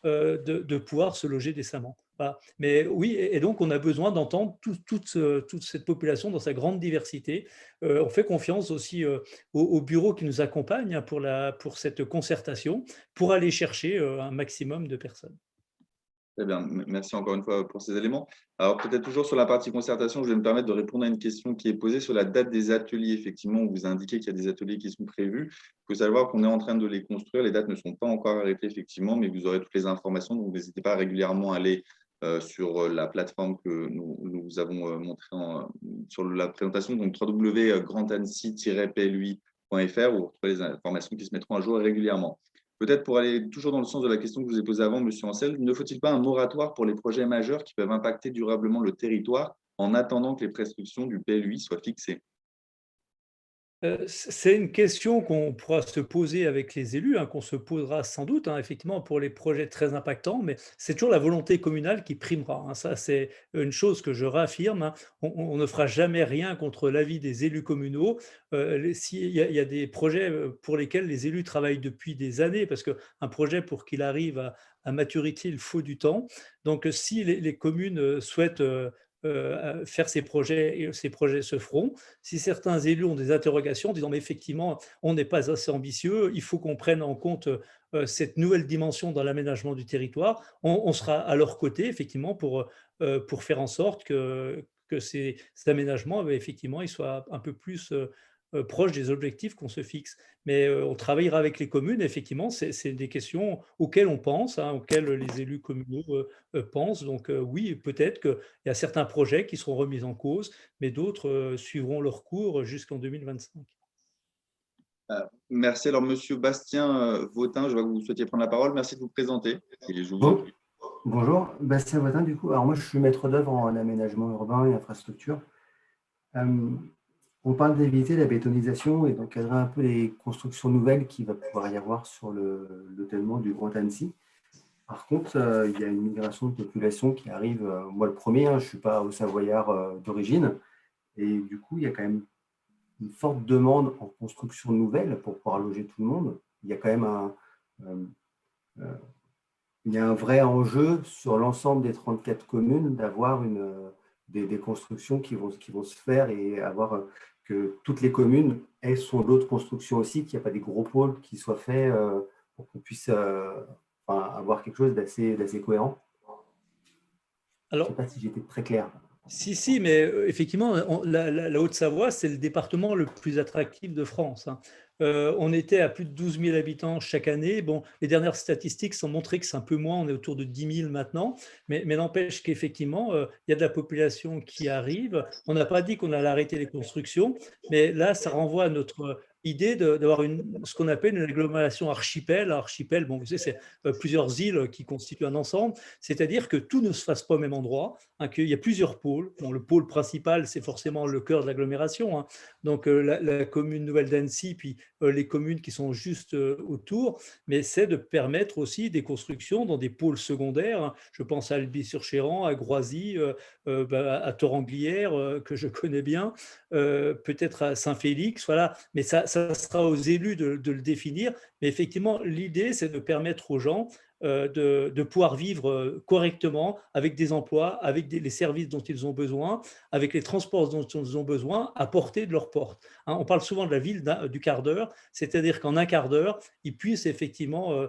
de pouvoir se loger décemment. Voilà. Mais oui, et donc on a besoin d'entendre toute cette population dans sa grande diversité. On fait confiance aussi aux bureaux qui nous accompagnent, hein, pour cette concertation, pour aller chercher un maximum de personnes. Très bien, merci encore une fois pour ces éléments. Alors, peut-être toujours sur la partie concertation, je vais me permettre de répondre à une question qui est posée sur la date des ateliers. Effectivement, vous indiquez qu'il y a des ateliers qui sont prévus. Il faut savoir qu'on est en train de les construire. Les dates ne sont pas encore arrêtées, effectivement, mais vous aurez toutes les informations. Donc, n'hésitez pas régulièrement à aller sur la plateforme que nous avons montrée sur la présentation, donc www.grandannecy-plui.fr, où vous retrouvez les informations qui se mettront à jour régulièrement. Peut-être pour aller toujours dans le sens de la question que je vous ai posée avant, M. Ancel, ne faut-il pas un moratoire pour les projets majeurs qui peuvent impacter durablement le territoire en attendant que les prescriptions du PLUI soient fixées? C'est une question qu'on pourra se poser avec les élus, hein, qu'on se posera sans doute, hein, effectivement, pour les projets très impactants, mais c'est toujours la volonté communale qui primera. Hein. Ça, c'est une chose que je réaffirme. Hein. On ne fera jamais rien contre l'avis des élus communaux. S'il y a des projets pour lesquels les élus travaillent depuis des années, parce qu'un projet, pour qu'il arrive à maturité, il faut du temps. Donc, si les communes souhaitent faire ces projets, et ces projets se feront. Si certains élus ont des interrogations, disant mais effectivement, on n'est pas assez ambitieux, il faut qu'on prenne en compte cette nouvelle dimension dans l'aménagement du territoire, on sera à leur côté, effectivement, pour faire en sorte que cet aménagement, effectivement, il soit un peu plus proche des objectifs qu'on se fixe. Mais on travaillera avec les communes, effectivement, c'est des questions auxquelles on pense, hein, auxquelles les élus communaux pensent. Donc oui, peut-être qu'il y a certains projets qui seront remis en cause, mais d'autres suivront leur cours jusqu'en 2025. Merci. Alors, Monsieur Bastien Vautin, je vois que vous souhaitiez prendre la parole. Merci de vous présenter. Bonjour, Bastien Vautin, du coup. Alors moi, je suis maître d'œuvre en aménagement urbain et infrastructure. On parle d'éviter la bétonisation et d'encadrer un peu les constructions nouvelles qu'il va pouvoir y avoir sur le tellement du Grand Annecy. Par contre, il y a une migration de population qui arrive, moi le premier, hein, je ne suis pas au Savoyard d'origine, et du coup, il y a quand même une forte demande en construction nouvelle pour pouvoir loger tout le monde. Il y a quand même il y a un vrai enjeu sur l'ensemble des 34 communes d'avoir des constructions qui vont se faire et avoir que toutes les communes aient son lot de construction aussi, qu'il n'y a pas des gros pôles qui soient faits pour qu'on puisse avoir quelque chose d'assez cohérent. Alors, je ne sais pas si j'étais très clair. Si, mais effectivement, la Haute-Savoie, c'est le département le plus attractif de France. Hein. On était à plus de 12 000 habitants chaque année. Bon, les dernières statistiques sont montrées que c'est un peu moins, on est autour de 10 000 maintenant, mais n'empêche qu'effectivement, il y a de la population qui arrive. On n'a pas dit qu'on allait arrêter les constructions, mais là, ça renvoie à notre idée d'avoir ce qu'on appelle une agglomération archipel. Archipel, bon, vous savez, c'est plusieurs îles qui constituent un ensemble, c'est-à-dire que tout ne se fasse pas au même endroit, hein, qu'il y a plusieurs pôles. Bon, le pôle principal, c'est forcément le cœur de l'agglomération, hein. Donc la commune nouvelle d'Annecy, puis les communes qui sont juste autour, mais c'est de permettre aussi des constructions dans des pôles secondaires, hein. Je pense à Albi-sur-Chéran, à Groisy, à Thoranglières, que je connais bien, peut-être à Saint-Félix, voilà. Mais ça sera aux élus de le définir. Mais effectivement, l'idée, c'est de permettre aux gens de pouvoir vivre correctement avec des emplois, avec les services dont ils ont besoin, avec les transports dont ils ont besoin, à portée de leur porte, hein. On parle souvent de la ville du quart d'heure, c'est-à-dire qu'en un quart d'heure, ils puissent effectivement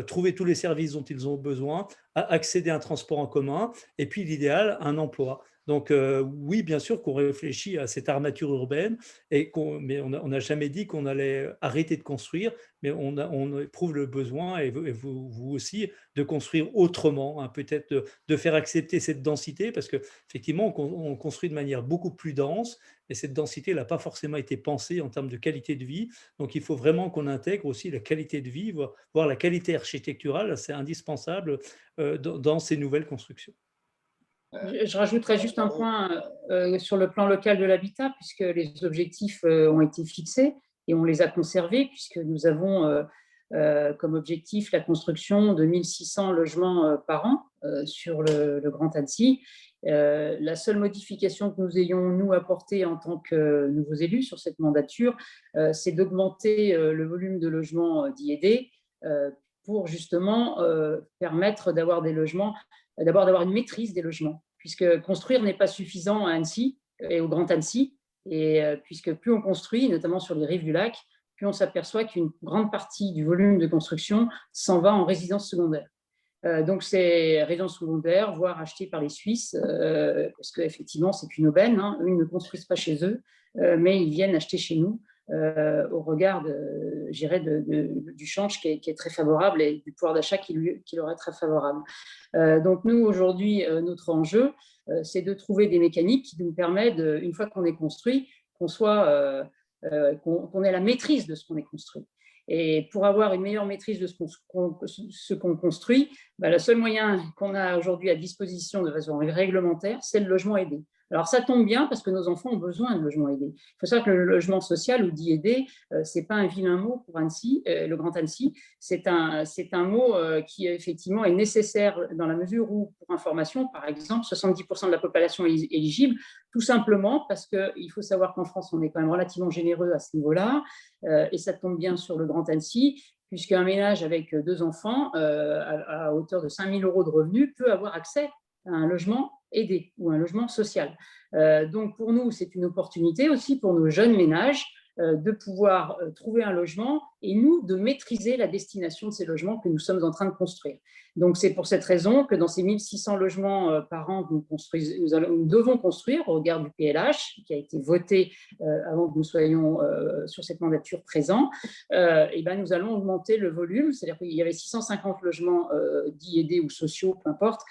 trouver tous les services dont ils ont besoin, accéder à un transport en commun, et puis l'idéal, un emploi. Donc oui, bien sûr qu'on réfléchit à cette armature urbaine, mais on n'a jamais dit qu'on allait arrêter de construire, mais on éprouve le besoin, et vous aussi, de construire autrement, hein, peut-être de faire accepter cette densité, parce qu'effectivement, on construit de manière beaucoup plus dense, et cette densité n'a pas forcément été pensée en termes de qualité de vie. Donc il faut vraiment qu'on intègre aussi la qualité de vie, voire la qualité architecturale, c'est indispensable dans ces nouvelles constructions. Je rajouterais juste un point sur le plan local de l'habitat, puisque les objectifs ont été fixés et on les a conservés, puisque nous avons comme objectif la construction de 1600 logements par an sur le Grand Annecy. La seule modification que nous ayons, nous, apportée en tant que nouveaux élus sur cette mandature, c'est d'augmenter le volume de logements dits aidés pour justement permettre d'avoir des logements, d'abord d'avoir une maîtrise des logements, puisque construire n'est pas suffisant à Annecy et au Grand Annecy, et puisque plus on construit, notamment sur les rives du lac, plus on s'aperçoit qu'une grande partie du volume de construction s'en va en résidence secondaire. Donc ces résidences secondaires, voire achetées par les Suisses, parce qu'effectivement c'est une aubaine, hein. Eux, ils ne construisent pas chez eux, mais ils viennent acheter chez nous, au regard du change qui est très favorable et du pouvoir d'achat qui leur est très favorable. Donc nous, aujourd'hui, notre enjeu, c'est de trouver des mécaniques qui nous permettent, une fois qu'on est construit, qu'on ait la maîtrise de ce qu'on est construit. Et pour avoir une meilleure maîtrise de ce qu'on construit, le seul moyen qu'on a aujourd'hui à disposition de façon réglementaire, c'est le logement aidé. Alors ça tombe bien parce que nos enfants ont besoin de logements aidés. Il faut savoir que le logement social ou dit aidé, c'est pas un vilain mot pour Annecy, le Grand Annecy. C'est un mot qui effectivement est nécessaire dans la mesure où, pour information, par exemple, 70% de la population est éligible, tout simplement parce qu'il faut savoir qu'en France, on est quand même relativement généreux à ce niveau-là, et ça tombe bien sur le Grand Annecy, puisqu'un ménage avec 2 enfants à hauteur de 5 000 € de revenus peut avoir accès à un logement aidé ou un logement social. Donc pour nous, c'est une opportunité aussi pour nos jeunes ménages de pouvoir trouver un logement et nous, de maîtriser la destination de ces logements que nous sommes en train de construire. Donc c'est pour cette raison que dans ces 1600 logements par an que nous devons construire au regard du PLH qui a été voté avant que nous soyons sur cette mandature présent, et nous allons augmenter le volume, c'est-à-dire qu'il y avait 650 logements dits aidés ou sociaux, peu importe,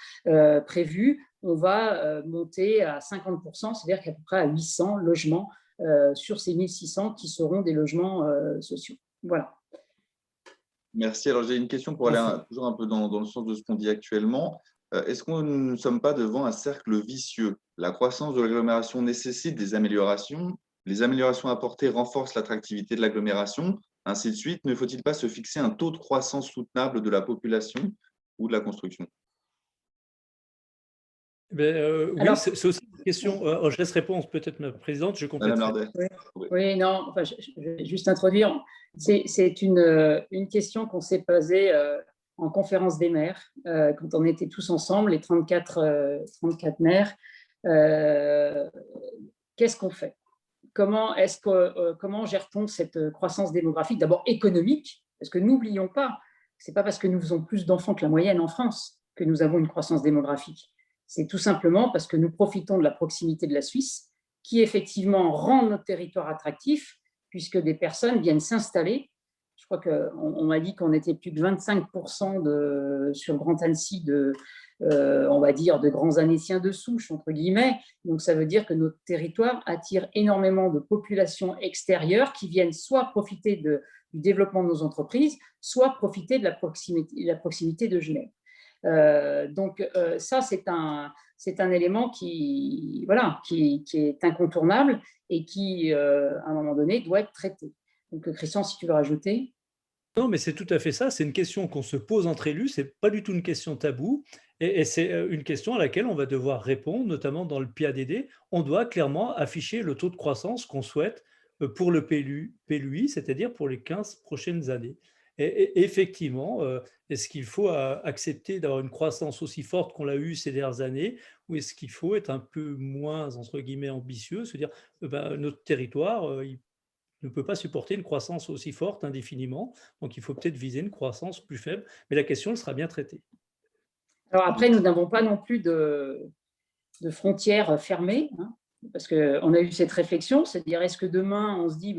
prévus. On va monter à 50%, c'est-à-dire qu'à peu près à 800 logements sur ces 1600 qui seront des logements sociaux. Voilà. Merci. Alors, j'ai une question pour aller toujours un peu dans le sens de ce qu'on dit actuellement. Est-ce qu'on ne sommes pas devant un cercle vicieux? La croissance de l'agglomération nécessite des améliorations. Les améliorations apportées renforcent l'attractivité de l'agglomération, ainsi de suite. Ne faut-il pas se fixer un taux de croissance soutenable de la population ou de la construction? Oui, c'est aussi une question. Je laisse répondre peut-être ma présidente, je complète. Madame Lardet. Oui, non, enfin, je vais juste introduire. C'est une question qu'on s'est posée en conférence des maires, quand on était tous ensemble, les 34 maires. Qu'est-ce qu'on fait? Comment gère-t-on cette croissance démographique, d'abord économique, parce que n'oublions pas, ce n'est pas parce que nous faisons plus d'enfants que la moyenne en France que nous avons une croissance démographique. C'est tout simplement parce que nous profitons de la proximité de la Suisse, qui effectivement rend notre territoire attractif, puisque des personnes viennent s'installer. Je crois qu'on m'a dit qu'on était plus de 25% sur le Grand Annecy on va dire, de grands Annéciens de souche, entre guillemets. Donc, ça veut dire que notre territoire attire énormément de populations extérieures qui viennent soit profiter du développement de nos entreprises, soit profiter de la proximité de Genève. Donc, ça, c'est un élément qui est incontournable et qui, à un moment donné, doit être traité. Donc, Christian, si tu veux rajouter. Non, mais c'est tout à fait ça. C'est une question qu'on se pose entre élus. Ce n'est pas du tout une question taboue. Et c'est une question à laquelle on va devoir répondre, notamment dans le PADD. On doit clairement afficher le taux de croissance qu'on souhaite pour le PLUI, c'est-à-dire pour les 15 prochaines années. Et effectivement, est-ce qu'il faut accepter d'avoir une croissance aussi forte qu'on l'a eue ces dernières années, ou est-ce qu'il faut être un peu moins, entre guillemets, ambitieux, se dire notre territoire, il ne peut pas supporter une croissance aussi forte indéfiniment, donc il faut peut-être viser une croissance plus faible, mais la question elle sera bien traitée. Alors après, nous n'avons pas non plus de frontières fermées, hein, parce qu'on a eu cette réflexion, c'est-à-dire est-ce que demain on se dit,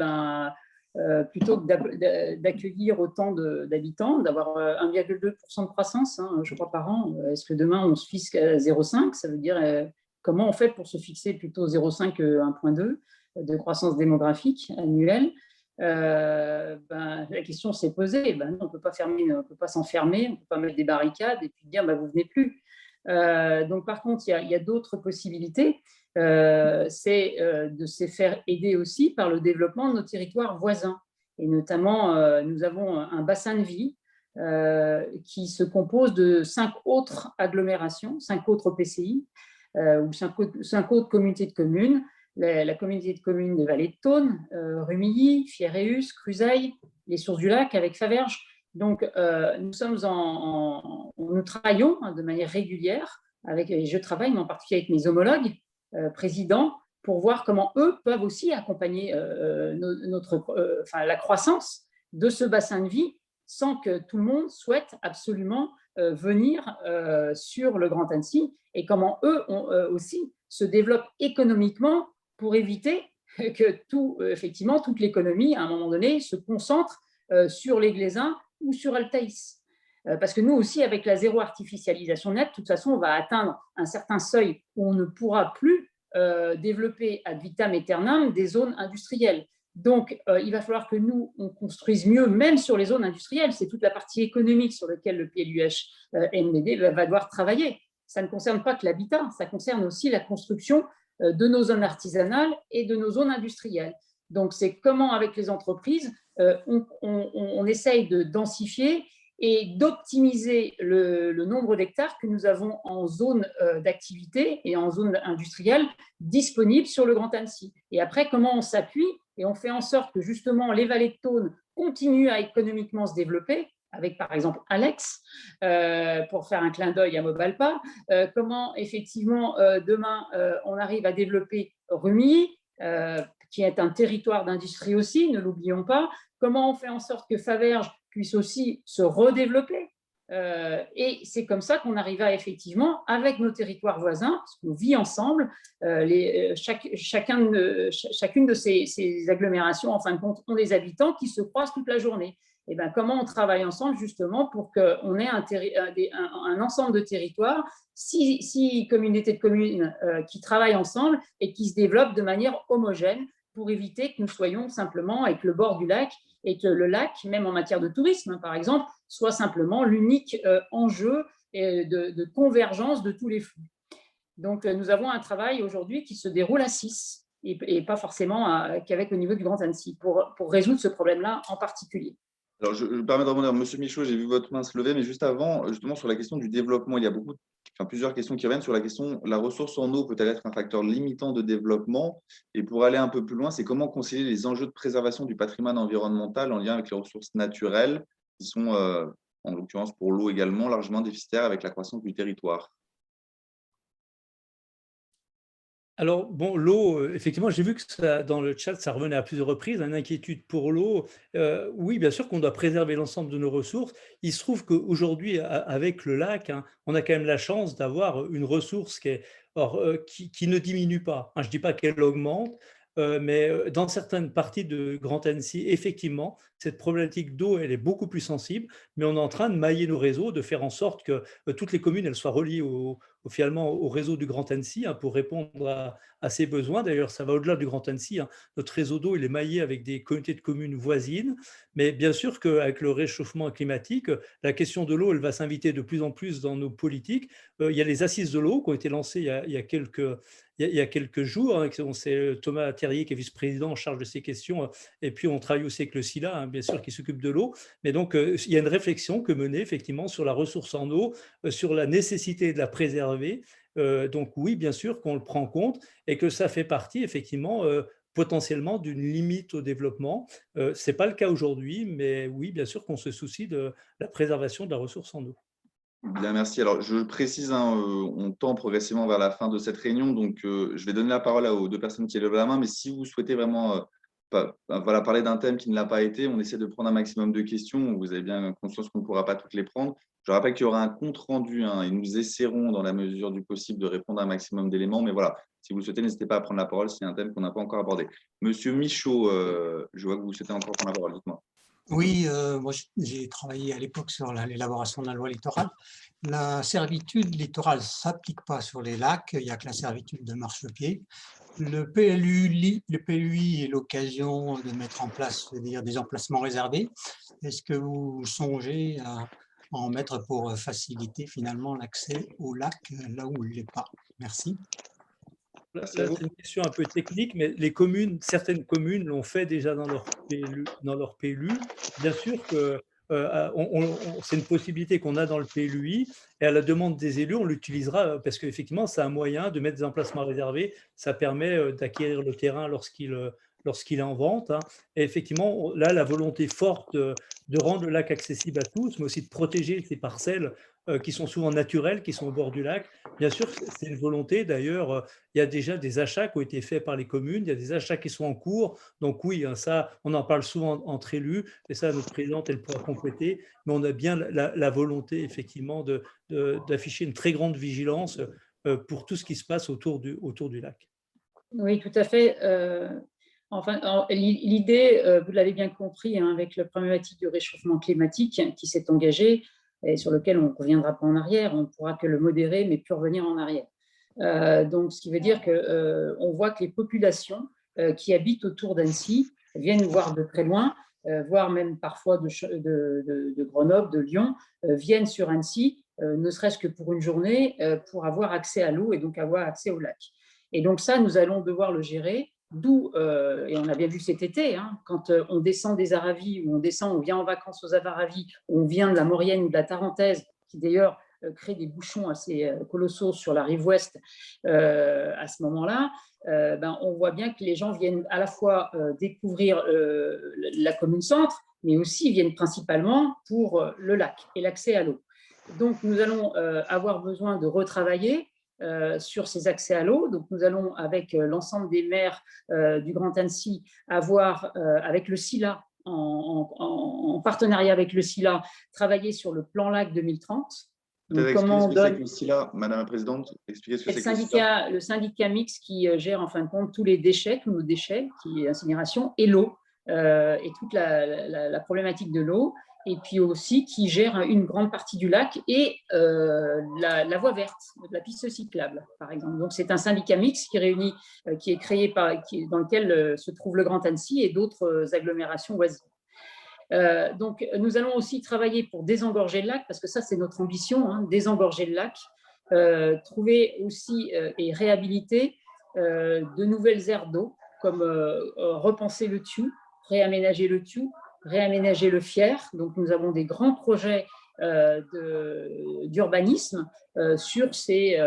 plutôt que d'accueillir autant d'habitants, d'avoir 1,2% de croissance, hein, je crois, par an, est-ce que demain on se fixe à 0,5? Ça veut dire comment on fait pour se fixer plutôt 0,5 que 1,2 de croissance démographique annuelle? La question s'est posée. Non, on ne peut pas s'enfermer, on ne peut pas mettre des barricades et puis dire vous venez plus. Donc par contre, il y a d'autres possibilités. C'est de se faire aider aussi par le développement de nos territoires voisins. Et notamment, nous avons un bassin de vie qui se compose de 5 autres agglomérations, 5 autres PCI ou 5 autres communautés de communes. La communauté de communes des Vallées de Thône, Rumilly, Fierréus, Cruseilles, les Sources du Lac avec Faverges. Donc, nous travaillons de manière régulière, et je travaille en particulier avec mes homologues présidents pour voir comment eux peuvent aussi accompagner la croissance de ce bassin de vie sans que tout le monde souhaite absolument venir sur le Grand Annecy et comment eux aussi se développent économiquement pour éviter que toute l'économie, à un moment donné, se concentre sur les Glaisins ou sur Altaïs. Parce que nous aussi, avec la zéro artificialisation nette, de toute façon, on va atteindre un certain seuil où on ne pourra plus développer ad vitam aeternam des zones industrielles. Donc, il va falloir que nous, on construise mieux, même sur les zones industrielles. C'est toute la partie économique sur laquelle le PLUH-NBD va devoir travailler. Ça ne concerne pas que l'habitat, ça concerne aussi la construction de nos zones artisanales et de nos zones industrielles. Donc, c'est comment, avec les entreprises, on essaye de densifier et d'optimiser le nombre d'hectares que nous avons en zone d'activité et en zone industrielle disponibles sur le Grand Annecy. Et après, comment on s'appuie et on fait en sorte que justement les vallées de Thône continuent à économiquement se développer, avec par exemple Alex, pour faire un clin d'œil à Mobalpa, comment effectivement demain on arrive à développer Rumilly, qui est un territoire d'industrie aussi, ne l'oublions pas, comment on fait en sorte que Faverges puisse aussi se redévelopper. Et c'est comme ça qu'on arrivera effectivement, avec nos territoires voisins, parce qu'on vit ensemble, chacune de ces agglomérations, en fin de compte, ont des habitants qui se croisent toute la journée. Et comment on travaille ensemble justement pour qu'on ait un ensemble de territoires, 6 communautés de communes qui travaillent ensemble et qui se développent de manière homogène pour éviter que nous soyons simplement avec le bord du lac et que le lac, même en matière de tourisme par exemple, soit simplement l'unique enjeu de convergence de tous les flux. Donc nous avons un travail aujourd'hui qui se déroule à 6 et pas forcément qu'avec au niveau du Grand Annecy pour résoudre ce problème-là en particulier. Alors, je me permets de rebondir. Monsieur Michaud, j'ai vu votre main se lever, mais juste avant, justement, sur la question du développement, il y a plusieurs questions qui reviennent sur la question, la ressource en eau peut-elle être un facteur limitant de développement? Et pour aller un peu plus loin, c'est comment concilier les enjeux de préservation du patrimoine environnemental en lien avec les ressources naturelles, qui sont, en l'occurrence pour l'eau également, largement déficitaires avec la croissance du territoire? Alors, bon, l'eau, effectivement, j'ai vu que dans le chat, ça revenait à plusieurs reprises, une inquiétude pour l'eau. Oui, bien sûr qu'on doit préserver l'ensemble de nos ressources. Il se trouve qu'aujourd'hui, avec le lac, on a quand même la chance d'avoir une ressource qui ne diminue pas. Je ne dis pas qu'elle augmente, mais dans certaines parties de Grand Annecy, effectivement, cette problématique d'eau, elle est beaucoup plus sensible, mais on est en train de mailler nos réseaux, de faire en sorte que toutes les communes elles soient reliées finalement au réseau du Grand Annecy, hein, pour répondre à ces besoins. D'ailleurs, ça va au-delà du Grand Annecy, hein. Notre réseau d'eau, il est maillé avec des communautés de communes voisines, mais bien sûr qu'avec le réchauffement climatique, la question de l'eau, elle va s'inviter de plus en plus dans nos politiques. Il y a les assises de l'eau qui ont été lancées il y a quelques jours, hein. C'est Thomas Terrier qui est vice-président en charge de ces questions, et puis on travaille aussi avec le SILA, hein, bien sûr, qui s'occupe de l'eau. Mais donc, il y a une réflexion que mener effectivement sur la ressource en eau, sur la nécessité de la préserver. Donc oui, bien sûr qu'on le prend en compte et que ça fait partie effectivement potentiellement d'une limite au développement. Ce n'est pas le cas aujourd'hui, mais oui, bien sûr qu'on se soucie de la préservation de la ressource en eau. Bien, merci. Alors, je précise, hein, on tend progressivement vers la fin de cette réunion, donc je vais donner la parole aux 2 personnes qui lèvent la main, mais si vous souhaitez vraiment voilà, parler d'un thème qui ne l'a pas été, on essaie de prendre un maximum de questions. Vous avez bien conscience qu'on ne pourra pas toutes les prendre. Je rappelle qu'il y aura un compte rendu, hein, et nous essaierons, dans la mesure du possible, de répondre à un maximum d'éléments, mais voilà, si vous le souhaitez, n'hésitez pas à prendre la parole s'il y a un thème qu'on n'a pas encore abordé. Monsieur Michaud, je vois que vous souhaitez encore prendre la parole, dites-moi. Oui, moi j'ai travaillé à l'époque sur l'élaboration de la loi littorale. La servitude littorale ne s'applique pas sur les lacs, il n'y a que la servitude de marchepied. Le PLUI est l'occasion de mettre en place, c'est-à-dire des emplacements réservés. Est-ce que vous songez à en mettre pour faciliter finalement l'accès au lac là où il n'est pas? Merci. Là, c'est une question un peu technique, mais certaines communes l'ont fait déjà dans leur PLU. Bien sûr que c'est une possibilité qu'on a dans le PLUI, et à la demande des élus, on l'utilisera parce qu'effectivement, c'est un moyen de mettre des emplacements réservés. Ça permet d'acquérir le terrain lorsqu'il est en vente, hein. Et effectivement, là, la volonté forte de rendre le lac accessible à tous, mais aussi de protéger ces parcelles qui sont souvent naturelles, qui sont au bord du lac. Bien sûr, c'est une volonté. D'ailleurs, il y a déjà des achats qui ont été faits par les communes, il y a des achats qui sont en cours. Donc oui, hein, ça, on en parle souvent entre élus, et ça, notre présidente, elle pourra compléter. Mais on a bien la volonté, effectivement, d'afficher une très grande vigilance pour tout ce qui se passe autour du lac. Oui, tout à fait. Enfin, l'idée, vous l'avez bien compris, hein, avec la problématique du réchauffement climatique qui s'est engagée et sur lequel on ne reviendra pas en arrière, on ne pourra que le modérer, mais plus revenir en arrière. Donc, ce qui veut dire qu'on voit que les populations qui habitent autour d'Annecy viennent nous voir de très loin, voire même parfois de Grenoble, de Lyon, viennent sur Annecy, ne serait-ce que pour une journée, pour avoir accès à l'eau et donc avoir accès au lac. Et donc ça, nous allons devoir le gérer. D'où, et on a bien vu cet été, hein, quand on descend des Aravis, ou on vient en vacances aux Aravis, ou on vient de la Maurienne ou de la Tarentaise, qui d'ailleurs crée des bouchons assez colossaux sur la rive ouest à ce moment-là, on voit bien que les gens viennent à la fois découvrir la commune centre, mais aussi viennent principalement pour le lac et l'accès à l'eau. Donc nous allons avoir besoin de retravailler sur ces accès à l'eau. Donc, nous allons, avec l'ensemble des maires du Grand Annecy, avoir, avec le SILA, en partenariat avec le SILA, travailler sur le plan lac 2030. Donc, comment on donne... le SILA, Madame la Présidente, expliquez ce que c'est que le SILA. Le syndicat mixte qui gère en fin de compte tous les déchets, tous nos déchets, qui est l'incinération, et l'eau, et toute la problématique de l'eau, et puis aussi qui gère une grande partie du lac et la voie verte, la piste cyclable, par exemple. Donc, c'est un syndicat mixte qui est créé dans lequel se trouve le Grand Annecy et d'autres agglomérations voisines. Donc, nous allons aussi travailler pour désengorger le lac, parce que ça, c'est notre ambition, hein, désengorger le lac, trouver aussi et réhabiliter de nouvelles aires d'eau, comme repenser le Thiou, réaménager le Thiou, réaménager le Fier. Donc, nous avons des grands projets d'urbanisme sur ces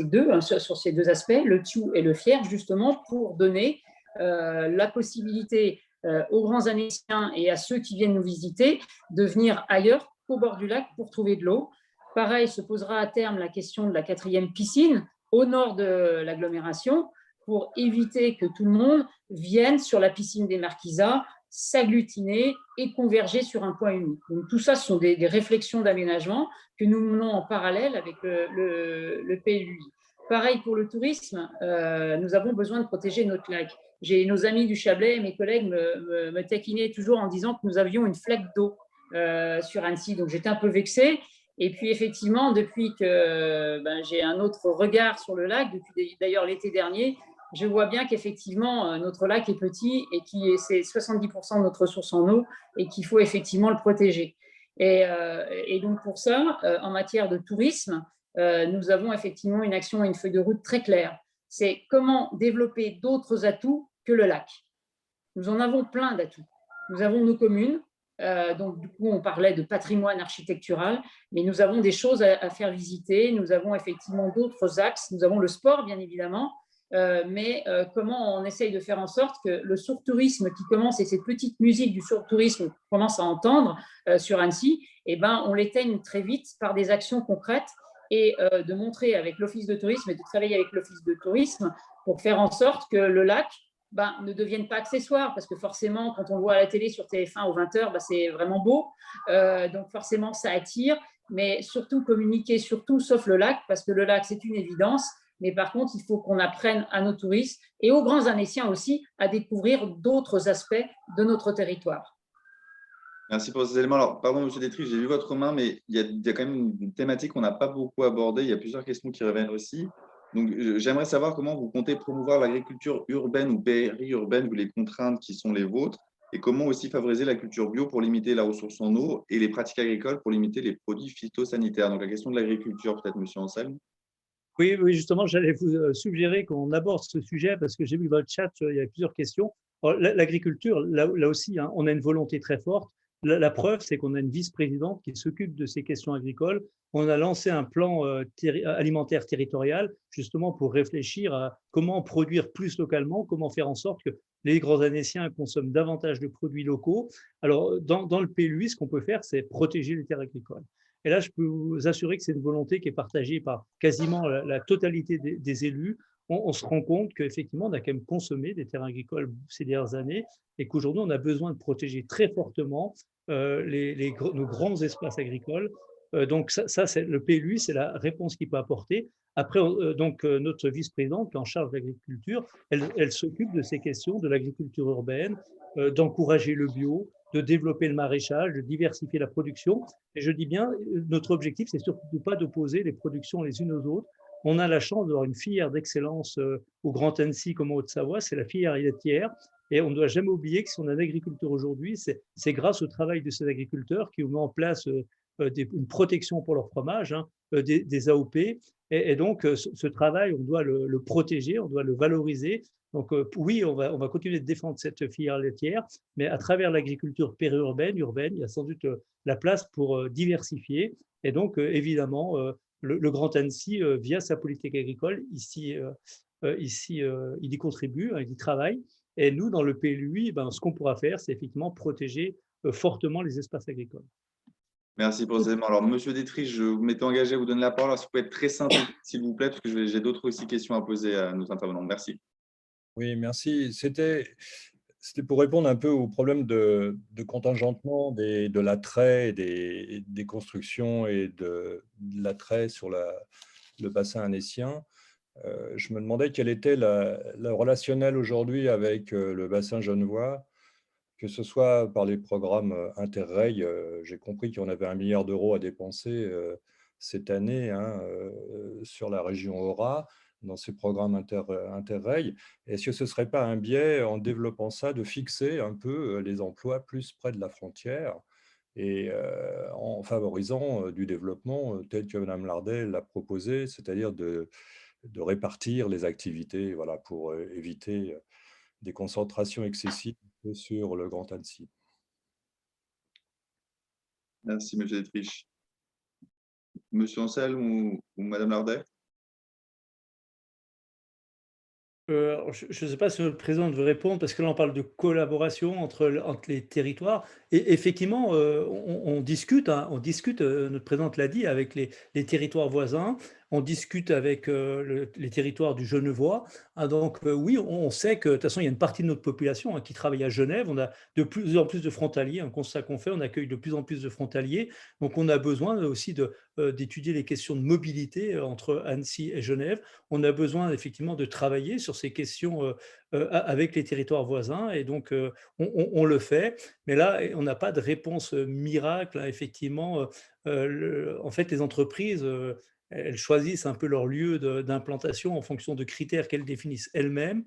deux aspects, le Thiou et le Fier, justement pour donner la possibilité aux grands Annéciens et à ceux qui viennent nous visiter de venir ailleurs qu'au bord du lac pour trouver de l'eau. Pareil, se posera à terme la question de la 4e piscine au nord de l'agglomération, pour éviter que tout le monde vienne sur la piscine des Marquisats, s'agglutiner et converger sur un point unique. Donc, tout ça, ce sont des réflexions d'aménagement que nous menons en parallèle avec le PLUI. Pareil pour le tourisme, nous avons besoin de protéger notre lac. J'ai nos amis du Chablais, mes collègues me taquinaient toujours en disant que nous avions une flaque d'eau sur Annecy. Donc, j'étais un peu vexée. Et puis, effectivement, depuis que j'ai un autre regard sur le lac, depuis d'ailleurs l'été dernier, je vois bien qu'effectivement, notre lac est petit et c'est 70% de notre ressource en eau et qu'il faut effectivement le protéger. Et donc, pour ça, en matière de tourisme, nous avons effectivement une action et une feuille de route très claire. C'est comment développer d'autres atouts que le lac. Nous en avons plein d'atouts. Nous avons nos communes, donc du coup on parlait de patrimoine architectural, mais nous avons des choses à faire visiter, nous avons effectivement d'autres axes, nous avons le sport bien évidemment, mais comment on essaye de faire en sorte que le surtourisme qui commence, et cette petite musique du surtourisme qu'on commence à entendre sur Annecy, eh ben, on l'éteigne très vite par des actions concrètes et de montrer avec l'Office de tourisme et de travailler avec l'Office de tourisme pour faire en sorte que le lac ne devienne pas accessoire, parce que forcément, quand on le voit à la télé sur TF1 aux 20h, c'est vraiment beau, donc forcément ça attire, mais surtout communiquer sur tout sauf le lac, parce que le lac c'est une évidence, mais par contre il faut qu'on apprenne à nos touristes et aux grands Annéciens aussi à découvrir d'autres aspects de notre territoire. Merci pour ces éléments. Alors, pardon, Monsieur Détry, j'ai vu votre main, mais il y a quand même une thématique qu'on n'a pas beaucoup abordée. Il y a plusieurs questions qui reviennent aussi. Donc, j'aimerais savoir comment vous comptez promouvoir l'agriculture urbaine ou périurbaine, vu les contraintes qui sont les vôtres, et comment aussi favoriser la culture bio pour limiter la ressource en eau et les pratiques agricoles pour limiter les produits phytosanitaires. Donc, la question de l'agriculture, peut-être, Monsieur Anselme. Oui, justement, j'allais vous suggérer qu'on aborde ce sujet parce que j'ai vu dans le chat, il y a plusieurs questions. L'agriculture, là aussi, hein, on a une volonté très forte. La preuve, c'est qu'on a une vice-présidente qui s'occupe de ces questions agricoles. On a lancé un plan alimentaire territorial, justement pour réfléchir à comment produire plus localement, comment faire en sorte que les grands Annéciens consomment davantage de produits locaux. Alors, dans le PLUI, ce qu'on peut faire, c'est protéger les terres agricoles. Et là, je peux vous assurer que c'est une volonté qui est partagée par quasiment la totalité des élus. On se rend compte qu'effectivement, on a quand même consommé des terres agricoles ces dernières années et qu'aujourd'hui, on a besoin de protéger très fortement nos grands espaces agricoles. Donc, ça c'est le PLUI, c'est la réponse qu'il peut apporter. Après, notre vice-présidente qui est en charge de l'agriculture, elle s'occupe de ces questions de l'agriculture urbaine, d'encourager le bio, de développer le maraîchage, de diversifier la production. Et je dis bien, notre objectif, c'est surtout pas d'opposer les productions les unes aux autres. On a la chance d'avoir une filière d'excellence au Grand Annecy comme en Haute-Savoie, c'est la filière laitière. Et on ne doit jamais oublier que si on a un agriculteur aujourd'hui, c'est grâce au travail de ces agriculteurs qui ont mis en place une protection pour leur fromage, hein, des AOP. Et donc, ce travail, on doit le protéger, on doit le valoriser. Donc, oui, on va continuer de défendre cette filière laitière, mais à travers l'agriculture périurbaine, urbaine, il y a sans doute la place pour diversifier. Et donc, évidemment, le Grand Annecy, via sa politique agricole, ici, il y contribue, il y travaille. Et nous, dans le PLUI, ce qu'on pourra faire, c'est effectivement protéger fortement les espaces agricoles. Merci pour ces éléments. Alors, Monsieur Détry, je m'étais engagé à vous donner la parole. Alors, si vous pouvez être très synthétique, s'il vous plaît, parce que j'ai d'autres aussi questions à poser à nos intervenants. Merci. Oui, merci. C'était pour répondre un peu au problème de contingentement de l'attrait des constructions et de l'attrait sur le bassin annécien. Je me demandais quel était le relationnel aujourd'hui avec le bassin genevois, que ce soit par les programmes Interrail. J'ai compris qu'on avait 1 milliard d'euros à dépenser cette année sur la région Aura, dans ces programmes Interrail. Est-ce que ce ne serait pas un biais, en développant ça, de fixer un peu les emplois plus près de la frontière et en favorisant du développement tel que Mme Lardet l'a proposé, c'est-à-dire de répartir les activités, voilà, pour éviter des concentrations excessives sur le Grand Annecy. Merci, M. Détry. M. Anselme ou Mme Lardet? Je ne sais pas si le président veut répondre, parce que là, on parle de collaboration entre les territoires. Et effectivement, on discute, notre présidente l'a dit, avec les territoires voisins. on discute avec les territoires du Genevois. Donc oui, on sait que de toute façon, il y a une partie de notre population qui travaille à Genève. On a de plus en plus de frontaliers, un constat qu'on fait, on accueille de plus en plus de frontaliers. Donc on a besoin aussi d'étudier les questions de mobilité entre Annecy et Genève. On a besoin effectivement de travailler sur ces questions avec les territoires voisins, et donc on le fait. Mais là, on n'a pas de réponse miracle, effectivement. En fait, les entreprises, elles choisissent un peu leur lieu d'implantation en fonction de critères qu'elles définissent elles-mêmes.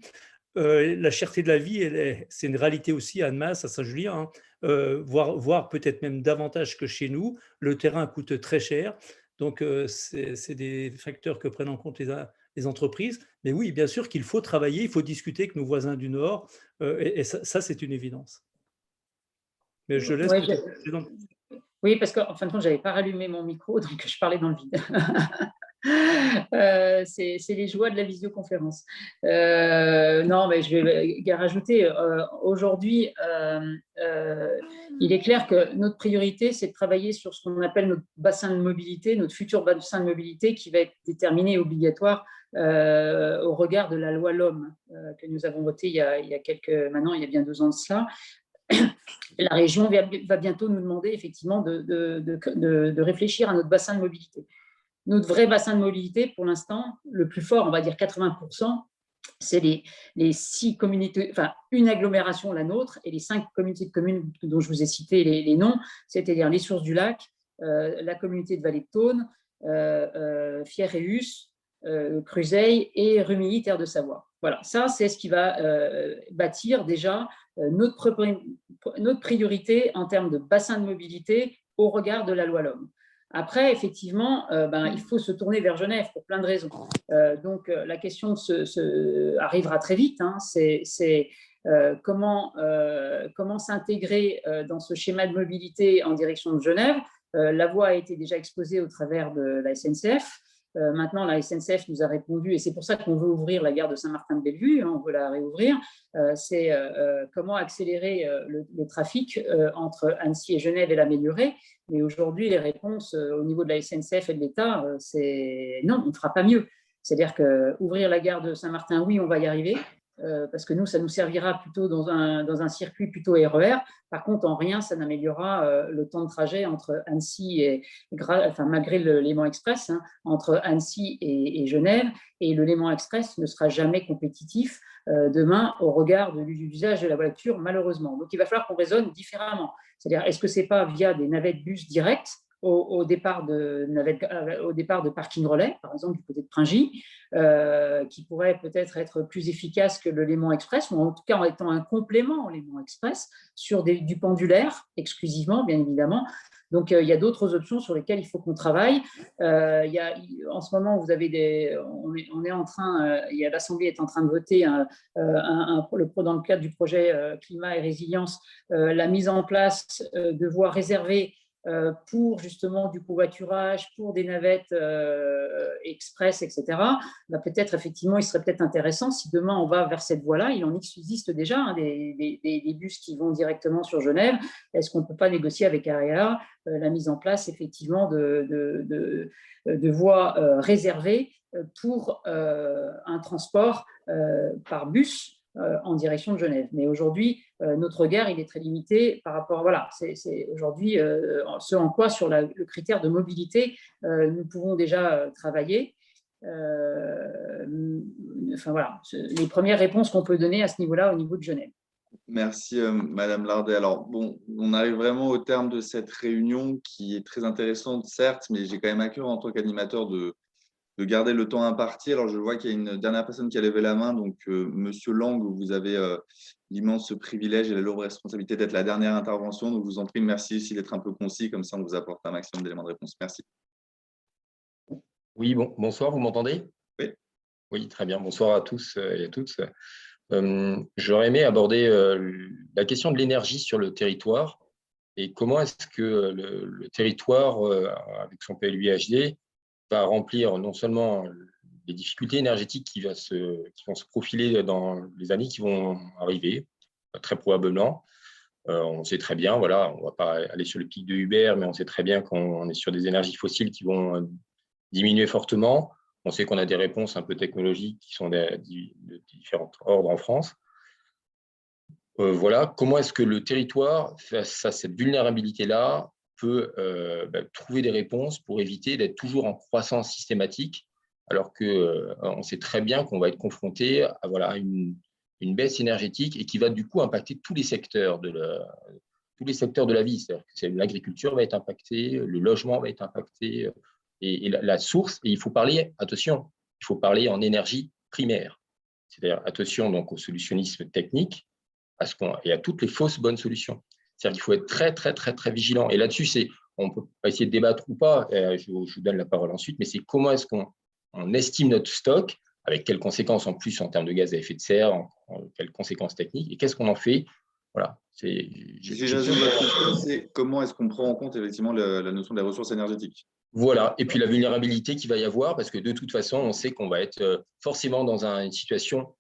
La cherté de la vie, c'est une réalité aussi à Annemasse, à Saint-Julien, voire peut-être même davantage que chez nous. Le terrain coûte très cher, donc c'est des facteurs que prennent en compte les entreprises. Mais oui, bien sûr qu'il faut travailler, il faut discuter avec nos voisins du Nord, et ça c'est une évidence. Mais je laisse peut-être... Oui, parce qu'en fin de compte, je n'avais pas rallumé mon micro, donc je parlais dans le vide. C'est les joies de la visioconférence. Non, mais je vais rajouter, aujourd'hui, il est clair que notre priorité, c'est de travailler sur ce qu'on appelle notre bassin de mobilité, notre futur bassin de mobilité qui va être déterminé et obligatoire au regard de la loi LOM que nous avons votée il y a bien 2 ans de cela. La région va bientôt nous demander effectivement de réfléchir à notre bassin de mobilité. Notre vrai bassin de mobilité, pour l'instant, le plus fort, on va dire 80%, c'est les 6 communautés, enfin une agglomération, la nôtre, et les 5 communautés de communes dont je vous ai cité les noms, c'est-à-dire les Sources du Lac, la communauté de Vallée de Thône, Fierréus, Cruseilles et Rumilly, Terre de Savoie. Voilà, ça c'est ce qui va bâtir déjà notre priorité en termes de bassin de mobilité au regard de la loi LOM. Après, effectivement, il faut se tourner vers Genève pour plein de raisons. Donc, la question arrivera très vite. C'est comment s'intégrer dans ce schéma de mobilité en direction de Genève. La voie a été déjà exposée au travers de la SNCF. Maintenant, la SNCF nous a répondu, et c'est pour ça qu'on veut ouvrir la gare de Saint-Martin-de-Bellevue, on veut la réouvrir, c'est comment accélérer le trafic entre Annecy et Genève et l'améliorer. Mais aujourd'hui, les réponses au niveau de la SNCF et de l'État, c'est non, on ne fera pas mieux. C'est-à-dire qu'ouvrir la gare de Saint-Martin, oui, on va y arriver, parce que nous, ça nous servira plutôt dans un circuit plutôt RER. Par contre, en rien, ça n'améliorera le temps de trajet entre Annecy malgré le Léman Express, entre Annecy et Genève. Et le Léman Express ne sera jamais compétitif demain au regard de l'usage de la voiture, malheureusement. Donc, il va falloir qu'on raisonne différemment. C'est-à-dire, est-ce que ce n'est pas via des navettes bus directes au départ de parking relais, par exemple du côté de Pringy, qui pourrait peut-être être plus efficace que le Léman Express, ou en tout cas en étant un complément au Léman Express, sur du pendulaire exclusivement, bien évidemment. Donc, il y a d'autres options sur lesquelles il faut qu'on travaille. En ce moment, on est en train, l'Assemblée est en train de voter dans le cadre du projet climat et résilience, la mise en place de voies réservées pour justement du covoiturage, pour des navettes express, etc. Peut-être, effectivement, il serait peut-être intéressant, si demain on va vers cette voie-là, il en existe déjà des bus qui vont directement sur Genève. Est-ce qu'on ne peut pas négocier avec AREA la mise en place, effectivement, de voies réservées pour un transport par bus en direction de Genève. Mais aujourd'hui, notre regard, il est très limité par rapport, voilà, c'est aujourd'hui ce en quoi, sur le critère de mobilité, nous pouvons déjà travailler. Voilà, les premières réponses qu'on peut donner à ce niveau-là, au niveau de Genève. Merci, Madame Lardet. Alors, bon, on arrive vraiment au terme de cette réunion qui est très intéressante, certes, mais j'ai quand même à cœur, en tant qu'animateur, de garder le temps imparti. Alors, je vois qu'il y a une dernière personne qui a levé la main. Donc, Monsieur Lang, vous avez l'immense privilège et la lourde responsabilité d'être la dernière intervention. Donc, je vous en prie, merci aussi d'être un peu concis. Comme ça, on vous apporte un maximum d'éléments de réponse. Merci. Oui, bonsoir, vous m'entendez? Oui. Oui, très bien. Bonsoir à tous et à toutes. J'aurais aimé aborder la question de l'énergie sur le territoire et comment est-ce que le territoire, avec son PLUI HD, va remplir non seulement les difficultés énergétiques qui vont se profiler dans les années qui vont arriver, très probablement. On sait très bien, voilà, on ne va pas aller sur le pic de Hubert, mais on sait très bien qu'on est sur des énergies fossiles qui vont diminuer fortement. On sait qu'on a des réponses un peu technologiques qui sont de différents ordres en France. Voilà, comment est-ce que le territoire, face à cette vulnérabilité-là, peut trouver des réponses pour éviter d'être toujours en croissance systématique, alors qu'on sait très bien qu'on va être confronté à une baisse énergétique et qui va du coup impacter tous les secteurs de la vie. C'est-à-dire que l'agriculture va être impactée, le logement va être impacté, et la source, et il faut parler, attention, il faut parler en énergie primaire. C'est-à-dire, attention donc au solutionnisme technique et à toutes les fausses bonnes solutions. C'est-à-dire qu'il faut être très, très, très, très vigilant. Et là-dessus, on peut essayer de débattre ou pas, je vous donne la parole ensuite, mais c'est comment est-ce qu'on estime notre stock, avec quelles conséquences en plus en termes de gaz à effet de serre, quelles conséquences techniques, et qu'est-ce qu'on en fait. Voilà. C'est comment est-ce qu'on prend en compte effectivement la notion des ressources énergétiques. Voilà, et puis la vulnérabilité qu'il va y avoir, parce que de toute façon, on sait qu'on va être forcément dans une situation,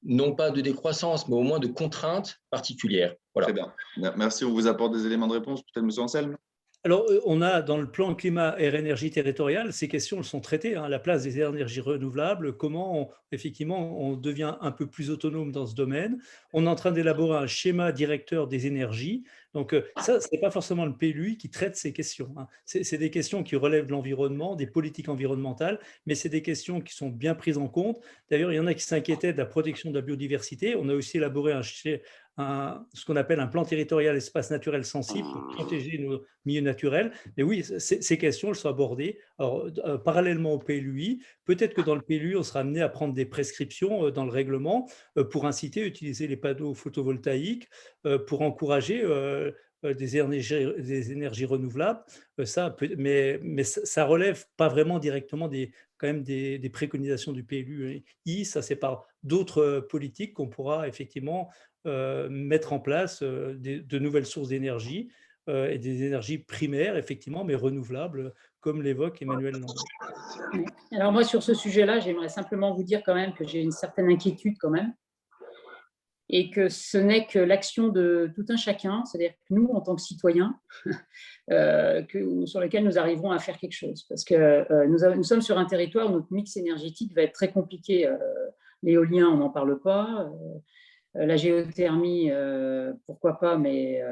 non pas de décroissance, mais au moins de contraintes particulières. Voilà. Très bien. Merci, on vous apporte des éléments de réponse, peut-être M. Anselme. Alors, on a dans le plan climat air énergie territoriale, ces questions elles sont traitées, hein, la place des énergies renouvelables, comment effectivement on devient un peu plus autonome dans ce domaine. On est en train d'élaborer un schéma directeur des énergies. Donc ça, ce n'est pas forcément le PLUI qui traite ces questions, hein. C'est des questions qui relèvent de l'environnement, des politiques environnementales, mais c'est des questions qui sont bien prises en compte. D'ailleurs, il y en a qui s'inquiétaient de la protection de la biodiversité. On a aussi élaboré ce qu'on appelle un plan territorial espace naturel sensible pour protéger nos milieux naturels. Mais oui, ces questions elles sont abordées. Alors, parallèlement au PLUI, peut-être que dans le PLUI, on sera amené à prendre des prescriptions dans le règlement pour inciter à utiliser les panneaux photovoltaïques, pour encourager des énergies renouvelables. Mais ça relève pas vraiment directement quand même des préconisations du PLUI. Ça c'est par d'autres politiques qu'on pourra effectivement mettre en place de nouvelles sources d'énergie et des énergies primaires, effectivement, mais renouvelables, comme l'évoque Emmanuel Landais. Alors moi, sur ce sujet-là, j'aimerais simplement vous dire quand même que j'ai une certaine inquiétude quand même, et que ce n'est que l'action de tout un chacun, c'est-à-dire que nous, en tant que citoyens, sur lequel nous arriverons à faire quelque chose. Parce que nous sommes sur un territoire où notre mix énergétique va être très compliqué. L'éolien, on n'en parle pas. La géothermie, pourquoi pas, mais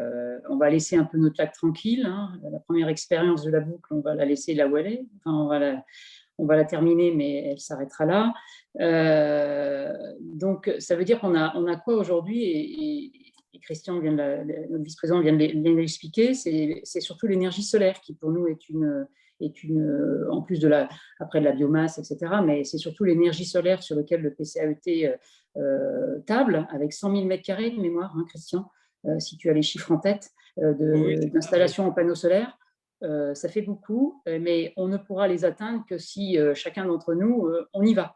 on va laisser un peu notre lac tranquille, hein. La première expérience de la boucle, on va la laisser là où elle est. Enfin, on va la terminer, mais elle s'arrêtera là. Donc, ça veut dire qu'on a quoi aujourd'hui, et Christian, notre vice-président, vient de l'expliquer, c'est surtout l'énergie solaire qui, pour nous, est une en plus après de la biomasse, etc. Mais c'est surtout l'énergie solaire sur laquelle le PCAET table, avec 100 000 m² de mémoire, hein, Christian, si tu as les chiffres en tête, d'installation en panneaux solaires. Ça fait beaucoup, mais on ne pourra les atteindre que si chacun d'entre nous, on y va.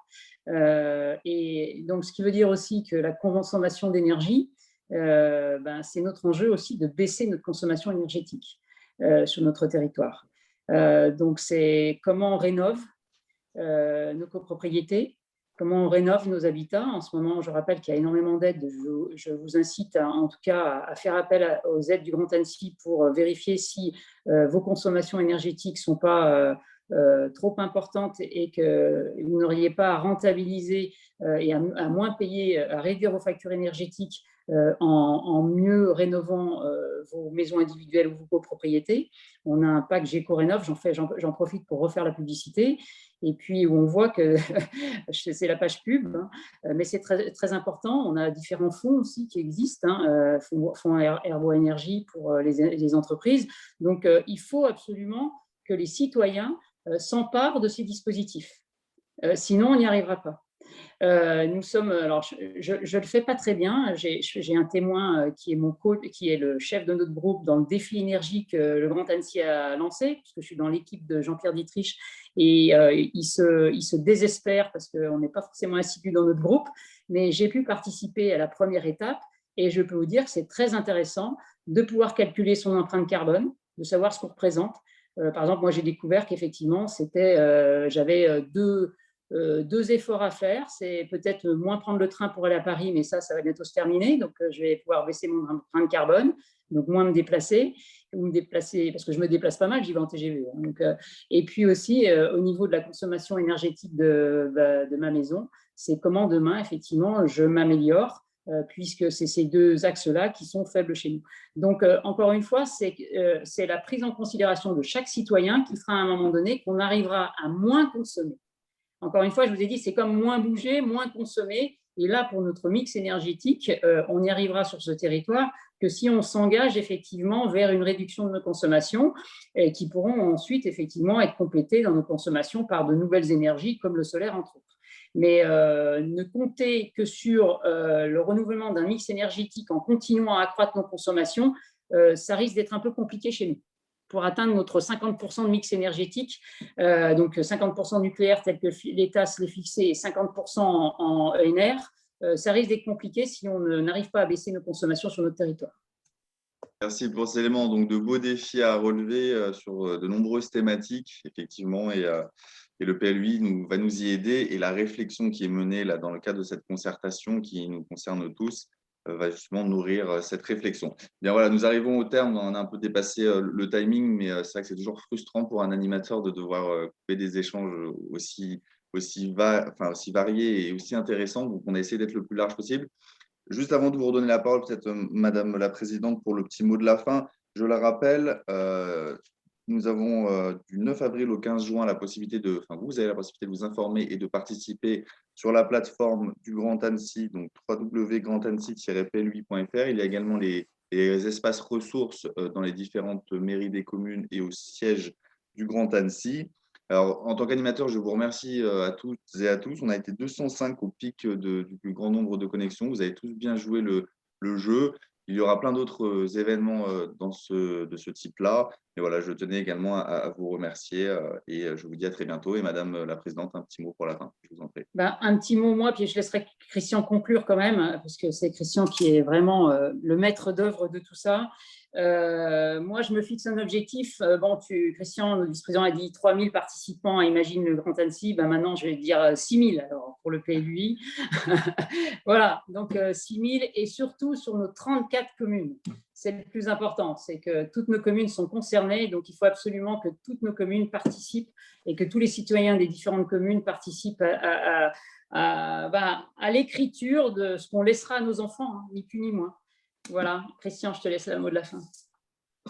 Et donc, ce qui veut dire aussi que la consommation d'énergie, c'est notre enjeu aussi de baisser notre consommation énergétique sur notre territoire. Donc, c'est comment on rénove nos copropriétés, comment on rénove nos habitats. En ce moment, je rappelle qu'il y a énormément d'aides. Je vous incite en tout cas à faire appel aux aides du Grand Annecy pour vérifier si vos consommations énergétiques ne sont pas trop importantes et que vous n'auriez pas à rentabiliser et à moins payer, à réduire vos factures énergétiques en mieux rénovant vos maisons individuelles ou vos copropriétés. On a un pack Géco-Rénov', j'en profite pour refaire la publicité, et puis où on voit que c'est la page pub, hein, mais c'est très, très important. On a différents fonds aussi qui existent, hein, fonds Airbois Énergie pour les entreprises. Donc, il faut absolument que les citoyens s'emparent de ces dispositifs. Sinon, on n'y arrivera pas. Nous sommes, alors je ne le fais pas très bien, j'ai un témoin qui est mon coach, qui est le chef de notre groupe dans le défi énergie que le Grand Annecy a lancé, puisque je suis dans l'équipe de Jean-Pierre Dietrich, et il se désespère parce qu'on n'est pas forcément assidu dans notre groupe, mais j'ai pu participer à la première étape, et je peux vous dire que c'est très intéressant de pouvoir calculer son empreinte carbone, de savoir ce qu'on représente. Par exemple, moi j'ai découvert qu'effectivement, j'avais 2 efforts à faire. C'est peut-être moins prendre le train pour aller à Paris, mais ça va bientôt se terminer. Donc, je vais pouvoir baisser mon empreinte carbone, donc moins me déplacer, parce que je me déplace pas mal, j'y vais en TGV. Hein. Donc, et puis aussi, au niveau de la consommation énergétique de ma maison, c'est comment demain, effectivement, je m'améliore, puisque c'est ces 2 axes-là qui sont faibles chez nous. Donc, encore une fois, c'est la prise en considération de chaque citoyen qui fera à un moment donné qu'on arrivera à moins consommer. Encore une fois, je vous ai dit, c'est comme moins bouger, moins consommer. Et là, pour notre mix énergétique, on y arrivera sur ce territoire que si on s'engage effectivement vers une réduction de nos consommations et qui pourront ensuite effectivement être complétées dans nos consommations par de nouvelles énergies comme le solaire, entre autres. Mais ne compter que sur le renouvellement d'un mix énergétique en continuant à accroître nos consommations, ça risque d'être un peu compliqué chez nous. Pour atteindre notre 50% de mix énergétique, donc 50% nucléaire tel que l'État se l'est fixé et 50% en ENR, ça risque d'être compliqué si on n'arrive pas à baisser nos consommations sur notre territoire. Merci pour ces éléments. Donc, de beaux défis à relever sur de nombreuses thématiques, effectivement, et le PLUI va nous y aider. Et la réflexion qui est menée là, dans le cadre de cette concertation qui nous concerne tous va justement nourrir cette réflexion. Bien voilà, nous arrivons au terme. On a un peu dépassé le timing, mais c'est vrai que c'est toujours frustrant pour un animateur de devoir couper des échanges aussi variés et aussi intéressants. Donc, on a essayé d'être le plus large possible. Juste avant de vous redonner la parole, peut-être Madame la Présidente, pour le petit mot de la fin, je la rappelle, nous avons du 9 avril au 15 juin la possibilité vous avez la possibilité de vous informer et de participer sur la plateforme du Grand Annecy, donc www.grandannecy-plui.fr. Il y a également les espaces ressources dans les différentes mairies des communes et au siège du Grand Annecy. Alors, en tant qu'animateur, je vous remercie à toutes et à tous. On a été 205 au pic du plus grand nombre de connexions. Vous avez tous bien joué le jeu. Il y aura plein d'autres événements de ce type-là. Et voilà, je tenais également à vous remercier et je vous dis à très bientôt. Et Madame la Présidente, un petit mot pour la fin, je vous en prie. Un petit mot, moi, puis je laisserai Christian conclure quand même, parce que c'est Christian qui est vraiment le maître d'œuvre de tout ça. Moi, je me fixe un objectif. Christian, le vice-président, a dit 3000 participants. Imagine le Grand Annecy. Maintenant, je vais dire 6000 alors, pour le PLUI. Voilà, donc 6000 et surtout sur nos 34 communes. C'est le plus important, c'est que toutes nos communes sont concernées. Donc, il faut absolument que toutes nos communes participent et que tous les citoyens des différentes communes participent à l'écriture de ce qu'on laissera à nos enfants, hein, ni plus ni moins. Voilà, Christian, je te laisse le mot de la fin.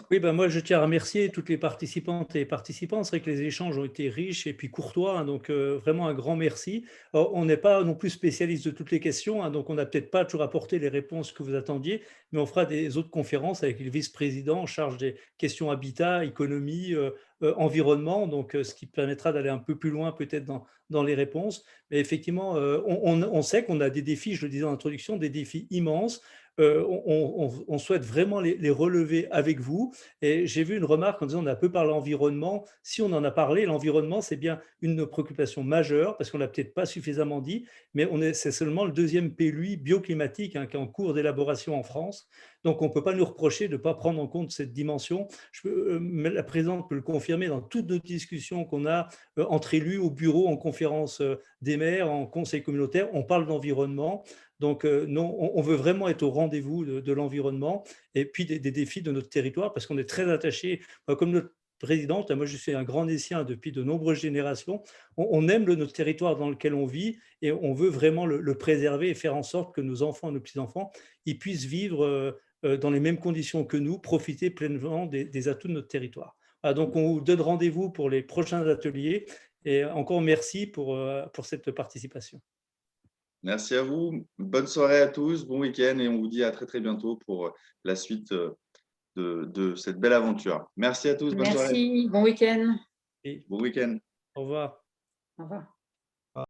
Oui, moi, je tiens à remercier toutes les participantes et participants. C'est vrai que les échanges ont été riches et puis courtois, hein, donc vraiment un grand merci. Alors, on n'est pas non plus spécialiste de toutes les questions, hein, donc on n'a peut-être pas toujours apporté les réponses que vous attendiez, mais on fera des autres conférences avec le vice-président en charge des questions habitat, économie, environnement, donc ce qui permettra d'aller un peu plus loin peut-être dans les réponses. Mais effectivement, on sait qu'on a des défis, je le disais en introduction, des défis immenses. On souhaite vraiment les relever avec vous. Et j'ai vu une remarque en disant on a peu parlé de l'environnement. Si on en a parlé, l'environnement, c'est bien une de nos préoccupations majeures parce qu'on ne l'a peut-être pas suffisamment dit, mais c'est seulement le 2e PLUI bioclimatique qui est en cours d'élaboration en France. Donc, on ne peut pas nous reprocher de ne pas prendre en compte cette dimension. La présidente peut le confirmer dans toutes nos discussions qu'on a entre élus, au bureau, en conférence des maires, en conseil communautaire, on parle d'environnement. Donc, non, on veut vraiment être au rendez-vous de l'environnement et puis des défis de notre territoire parce qu'on est très attaché, comme notre présidente, moi je suis un grand Naissien depuis de nombreuses générations, on aime notre territoire dans lequel on vit et on veut vraiment le préserver et faire en sorte que nos enfants, nos petits-enfants, ils puissent vivre dans les mêmes conditions que nous, profiter pleinement des atouts de notre territoire. Voilà, donc, on vous donne rendez-vous pour les prochains ateliers et encore merci pour cette participation. Merci à vous. Bonne soirée à tous, bon week-end et on vous dit à très très bientôt pour la suite de cette belle aventure. Merci à tous, bonne soirée. Merci, bon week-end. Bon week-end. Au revoir. Au revoir.